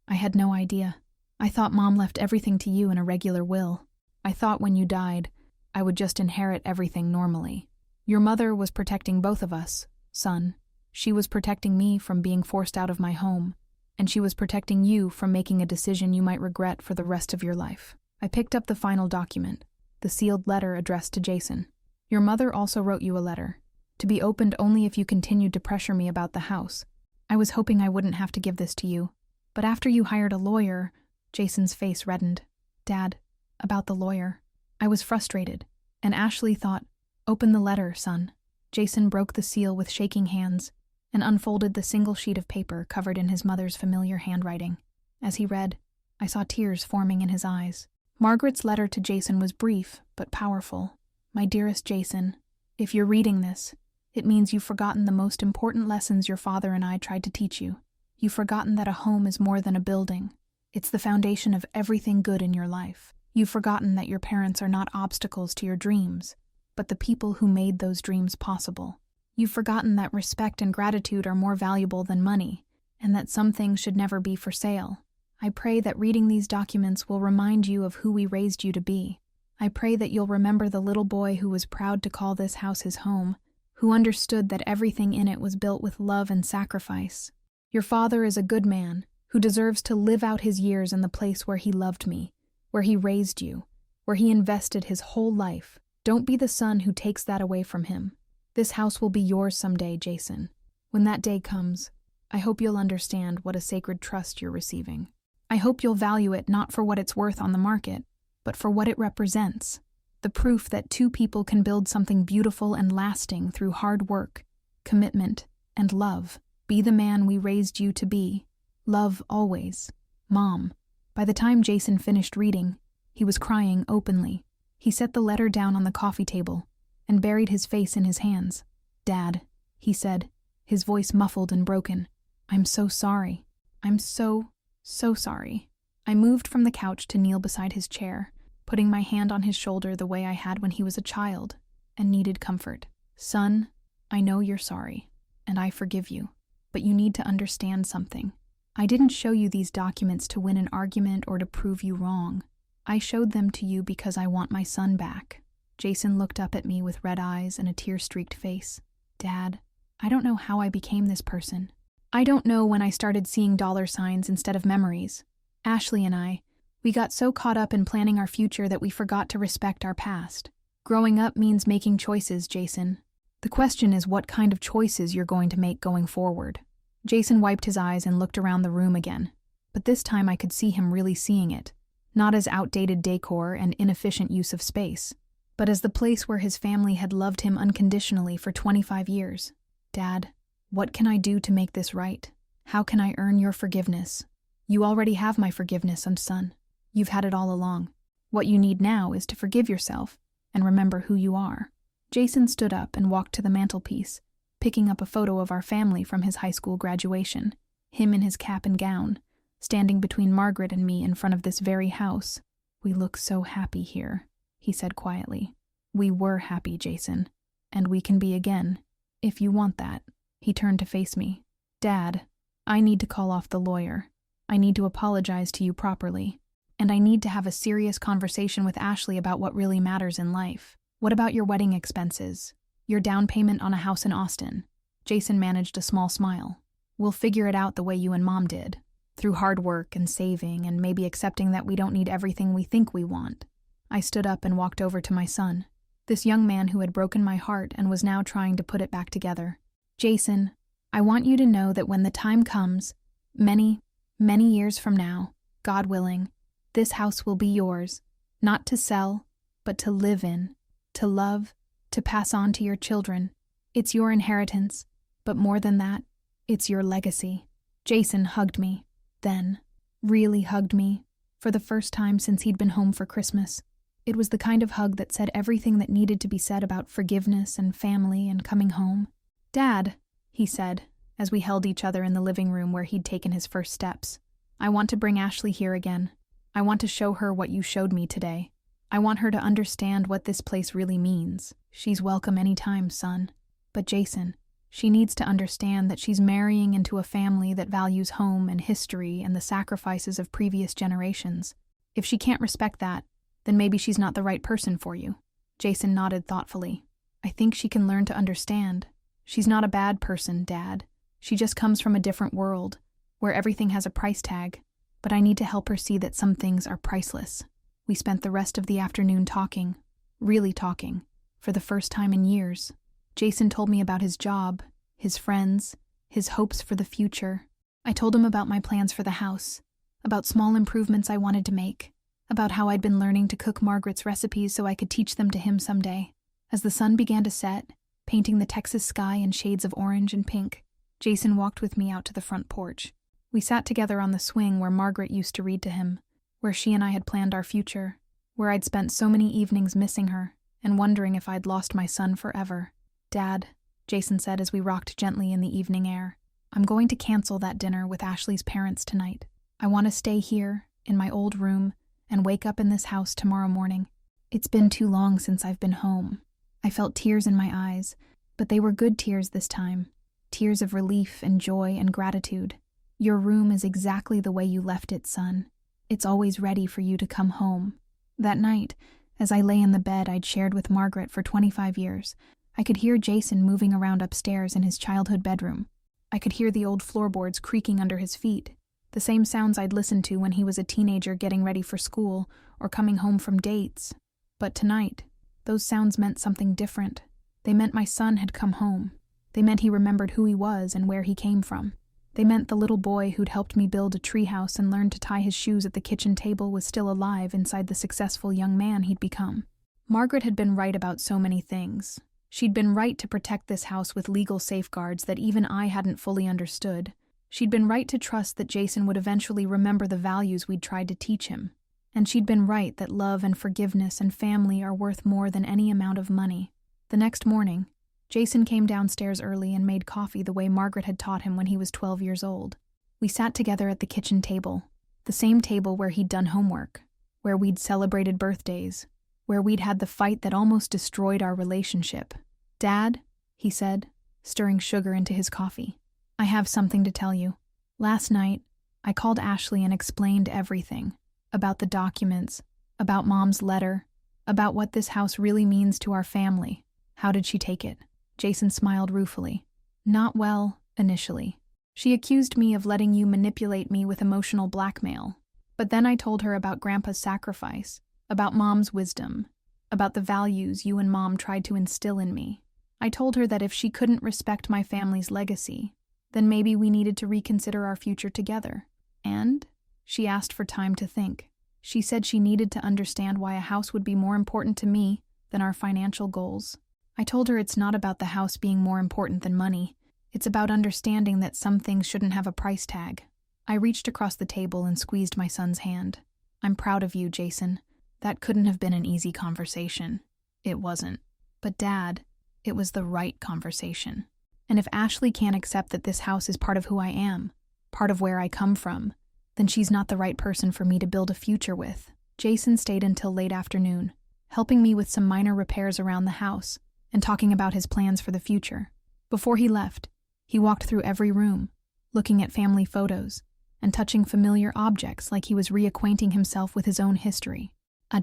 I had no idea. I thought Mom left everything to you in a regular will. I thought when you died, I would just inherit everything normally. Your mother was protecting both of us, son. She was protecting me from being forced out of my home, and she was protecting you from making a decision you might regret for the rest of your life. I picked up the final document, the sealed letter addressed to Jason. Your mother also wrote you a letter, to be opened only if you continued to pressure me about the house. I was hoping I wouldn't have to give this to you, but after you hired a lawyer, Jason's face reddened. Dad, about the lawyer. I was frustrated, and Ashley thought, open the letter, son. Jason broke the seal with shaking hands and unfolded the single sheet of paper covered in his mother's familiar handwriting. As he read, I saw tears forming in his eyes. Margaret's letter to Jason was brief, but powerful. My dearest Jason, if you're reading this, it means you've forgotten the most important lessons your father and I tried to teach you. You've forgotten that a home is more than a building. It's the foundation of everything good in your life. You've forgotten that your parents are not obstacles to your dreams, but the people who made those dreams possible. You've forgotten that respect and gratitude are more valuable than money, and that some things should never be for sale. I pray that reading these documents will remind you of who we raised you to be. I pray that you'll remember the little boy who was proud to call this house his home, who understood that everything in it was built with love and sacrifice. Your father is a good man, who deserves to live out his years in the place where he loved me, where he raised you, where he invested his whole life. Don't be the son who takes that away from him. This house will be yours someday, Jason. When that day comes, I hope you'll understand what a sacred trust you're receiving. I hope you'll value it not for what it's worth on the market, but for what it represents. The proof that two people can build something beautiful and lasting through hard work, commitment, and love. Be the man we raised you to be. Love always. Mom. By the time Jason finished reading, he was crying openly. He set the letter down on the coffee table and buried his face in his hands. Dad, he said, his voice muffled and broken. I'm so sorry. I'm so sorry. I moved from the couch to kneel beside his chair, putting my hand on his shoulder the way I had when he was a child and needed comfort. Son, I know you're sorry, and I forgive you, but you need to understand something. I didn't show you these documents to win an argument or to prove you wrong. I showed them to you because I want my son back. Jason looked up at me with red eyes and a tear-streaked face. Dad, I don't know how I became this person. I don't know when I started seeing dollar signs instead of memories. Ashley and I, we got so caught up in planning our future that we forgot to respect our past. Growing up means making choices, Jason. The question is what kind of choices you're going to make going forward. Jason wiped his eyes and looked around the room again, but this time I could see him really seeing it, not as outdated decor and inefficient use of space, but as the place where his family had loved him unconditionally for 25 years. Dad, what can I do to make this right? How can I earn your forgiveness? You already have my forgiveness, son. You've had it all along. What you need now is to forgive yourself and remember who you are. Jason stood up and walked to the mantelpiece, picking up a photo of our family from his high school graduation, him in his cap and gown, standing between Margaret and me in front of this very house. We look so happy here, he said quietly. We were happy, Jason, and we can be again, if you want that. He turned to face me. Dad, I need to call off the lawyer. I need to apologize to you properly. And I need to have a serious conversation with Ashley about what really matters in life. What about your wedding expenses? Your down payment on a house in Austin? Jason managed a small smile. We'll figure it out the way you and Mom did, through hard work and saving and maybe accepting that we don't need everything we think we want. I stood up and walked over to my son, this young man who had broken my heart and was now trying to put it back together. Jason, I want you to know that when the time comes, many years from now, God willing, this house will be yours, not to sell, but to live in, to love, to pass on to your children. It's your inheritance, but more than that, it's your legacy. Jason hugged me. Then, really hugged me, for the first time since he'd been home for Christmas. It was the kind of hug that said everything that needed to be said about forgiveness and family and coming home. "Dad," he said, as we held each other in the living room where he'd taken his first steps, "I want to bring Ashley here again. I want to show her what you showed me today. I want her to understand what this place really means. She's welcome anytime, son. But Jason, she needs to understand that she's marrying into a family that values home and history and the sacrifices of previous generations. If she can't respect that, then maybe she's not the right person for you." Jason nodded thoughtfully. "I think she can learn to understand. She's not a bad person, Dad. She just comes from a different world, where everything has a price tag. But I need to help her see that some things are priceless." We spent the rest of the afternoon talking, really talking, for the first time in years. Jason told me about his job, his friends, his hopes for the future. I told him about my plans for the house, about small improvements I wanted to make, about how I'd been learning to cook Margaret's recipes so I could teach them to him someday. As the sun began to set, painting the Texas sky in shades of orange and pink, Jason walked with me out to the front porch. We sat together on the swing where Margaret used to read to him, where she and I had planned our future, where I'd spent so many evenings missing her and wondering if I'd lost my son forever. "Dad," Jason said as we rocked gently in the evening air, "I'm going to cancel that dinner with Ashley's parents tonight. I want to stay here, in my old room, and wake up in this house tomorrow morning. It's been too long since I've been home." I felt tears in my eyes, but they were good tears this time, tears of relief and joy and gratitude. "Your room is exactly the way you left it, son. It's always ready for you to come home." That night, as I lay in the bed I'd shared with Margaret for 25 years, I could hear Jason moving around upstairs in his childhood bedroom. I could hear the old floorboards creaking under his feet, the same sounds I'd listened to when he was a teenager getting ready for school or coming home from dates. But tonight, those sounds meant something different. They meant my son had come home. They meant he remembered who he was and where he came from. They meant the little boy who'd helped me build a treehouse and learn to tie his shoes at the kitchen table was still alive inside the successful young man he'd become. Margaret had been right about so many things. She'd been right to protect this house with legal safeguards that even I hadn't fully understood. She'd been right to trust that Jason would eventually remember the values we'd tried to teach him. And she'd been right that love and forgiveness and family are worth more than any amount of money. The next morning, Jason came downstairs early and made coffee the way Margaret had taught him when he was 12 years old. We sat together at the kitchen table, the same table where he'd done homework, where we'd celebrated birthdays, where we'd had the fight that almost destroyed our relationship. "Dad," he said, stirring sugar into his coffee, "I have something to tell you. Last night, I called Ashley and explained everything. About the documents, about Mom's letter, about what this house really means to our family. How did she take it?" Jason smiled ruefully. "Not well, initially. She accused me of letting you manipulate me with emotional blackmail. But then I told her about Grandpa's sacrifice, about Mom's wisdom, about the values you and Mom tried to instill in me. I told her that if she couldn't respect my family's legacy, then maybe we needed to reconsider our future together. And she asked for time to think. She said she needed to understand why a house would be more important to me than our financial goals. I told her it's not about the house being more important than money. It's about understanding that some things shouldn't have a price tag." I reached across the table and squeezed my son's hand. "I'm proud of you, Jason. That couldn't have been an easy conversation." It wasn't. But Dad, it was the right conversation. And if Ashley can't accept that this house is part of who I am, part of where I come from, then she's not the right person for me to build a future with. Jason stayed until late afternoon, helping me with some minor repairs around the house and talking about his plans for the future. Before he left, he walked through every room, looking at family photos and touching familiar objects like he was reacquainting himself with his own history.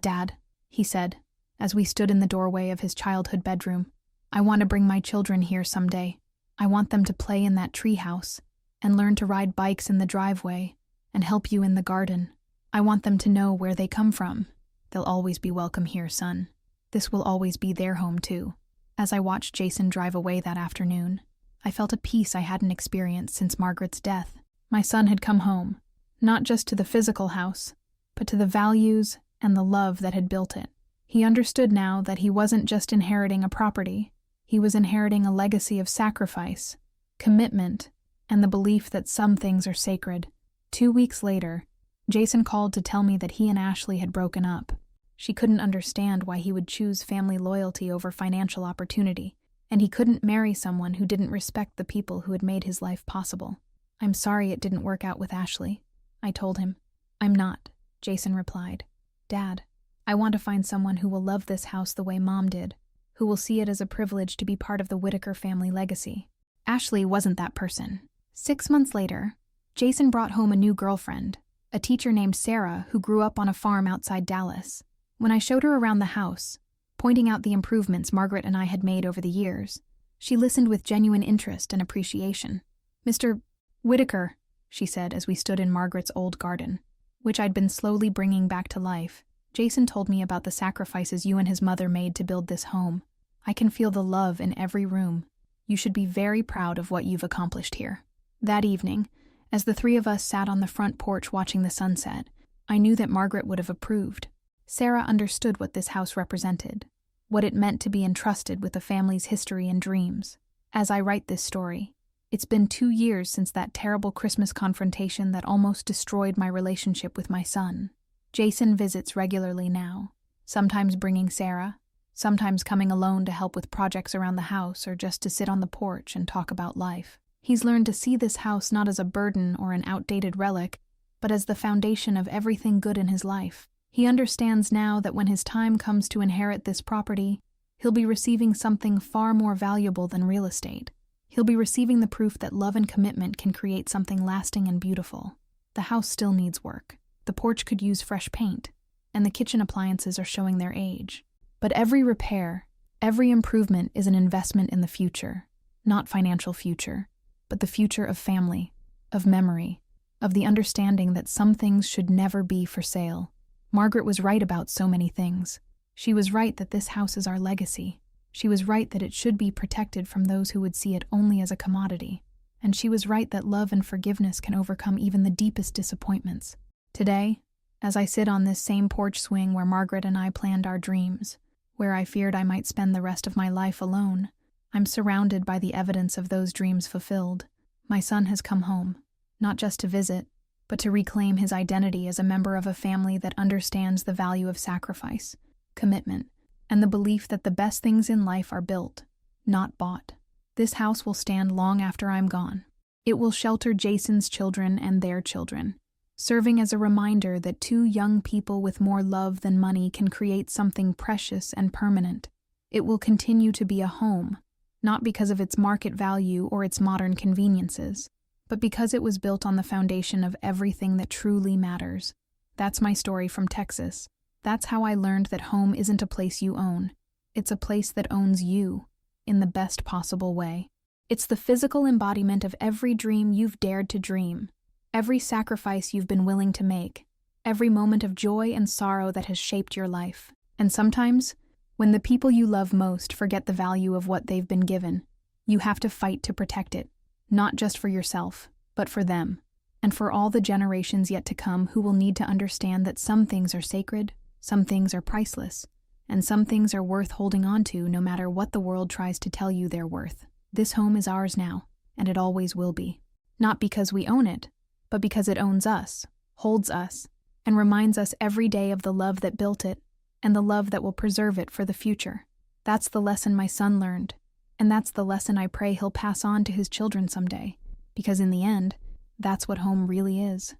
Dad," he said, as we stood in the doorway of his childhood bedroom, "I want to bring my children here someday. I want them to play in that treehouse and learn to ride bikes in the driveway and help you in the garden. I want them to know where they come from. They'll always be welcome here, son. This will always be their home, too." As I watched Jason drive away that afternoon, I felt a peace I hadn't experienced since Margaret's death. My son had come home, not just to the physical house, but to the values and the love that had built it. He understood now that he wasn't just inheriting a property, he was inheriting a legacy of sacrifice, commitment, and the belief that some things are sacred. 2 weeks later, Jason called to tell me that he and Ashley had broken up. She couldn't understand why he would choose family loyalty over financial opportunity, and he couldn't marry someone who didn't respect the people who had made his life possible. "I'm sorry it didn't work out with Ashley," I told him. "I'm not," Jason replied. "Dad, I want to find someone who will love this house the way Mom did, who will see it as a privilege to be part of the Whitaker family legacy." Ashley wasn't that person. 6 months later, Jason brought home a new girlfriend, a teacher named Sarah who grew up on a farm outside Dallas. When I showed her around the house, pointing out the improvements Margaret and I had made over the years, she listened with genuine interest and appreciation. "Mr. Whitaker," she said as we stood in Margaret's old garden, which I'd been slowly bringing back to life, "Jason told me about the sacrifices you and his mother made to build this home. I can feel the love in every room. You should be very proud of what you've accomplished here." That evening, as the three of us sat on the front porch watching the sunset, I knew that Margaret would have approved. Sarah understood what this house represented, what it meant to be entrusted with a family's history and dreams. As I write this story, it's been 2 years since that terrible Christmas confrontation that almost destroyed my relationship with my son. Jason visits regularly now, sometimes bringing Sarah, sometimes coming alone to help with projects around the house or just to sit on the porch and talk about life. He's learned to see this house not as a burden or an outdated relic, but as the foundation of everything good in his life. He understands now that when his time comes to inherit this property, he'll be receiving something far more valuable than real estate. He'll be receiving the proof that love and commitment can create something lasting and beautiful. The house still needs work. The porch could use fresh paint, and the kitchen appliances are showing their age. But every repair, every improvement is an investment in the future. Not financial future, but the future of family, of memory, of the understanding that some things should never be for sale. Margaret was right about so many things. She was right that this house is our legacy. She was right that it should be protected from those who would see it only as a commodity. And she was right that love and forgiveness can overcome even the deepest disappointments. Today, as I sit on this same porch swing where Margaret and I planned our dreams, where I feared I might spend the rest of my life alone, I'm surrounded by the evidence of those dreams fulfilled. My son has come home, not just to visit, but to reclaim his identity as a member of a family that understands the value of sacrifice, commitment, and the belief that the best things in life are built, not bought. This house will stand long after I'm gone. It will shelter Jason's children and their children, serving as a reminder that 2 young people with more love than money can create something precious and permanent. It will continue to be a home, not because of its market value or its modern conveniences, but because it was built on the foundation of everything that truly matters. That's my story from Texas. That's how I learned that home isn't a place you own. It's a place that owns you, in the best possible way. It's the physical embodiment of every dream you've dared to dream, every sacrifice you've been willing to make, every moment of joy and sorrow that has shaped your life. And sometimes, when the people you love most forget the value of what they've been given, you have to fight to protect it. Not just for yourself, but for them, and for all the generations yet to come who will need to understand that some things are sacred, some things are priceless, and some things are worth holding on to no matter what the world tries to tell you they're worth. This home is ours now, and it always will be. Not because we own it, but because it owns us, holds us, and reminds us every day of the love that built it, and the love that will preserve it for the future. That's the lesson my son learned. And that's the lesson I pray he'll pass on to his children someday, because in the end, that's what home really is.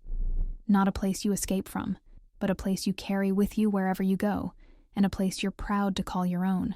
Not a place you escape from, but a place you carry with you wherever you go, and a place you're proud to call your own.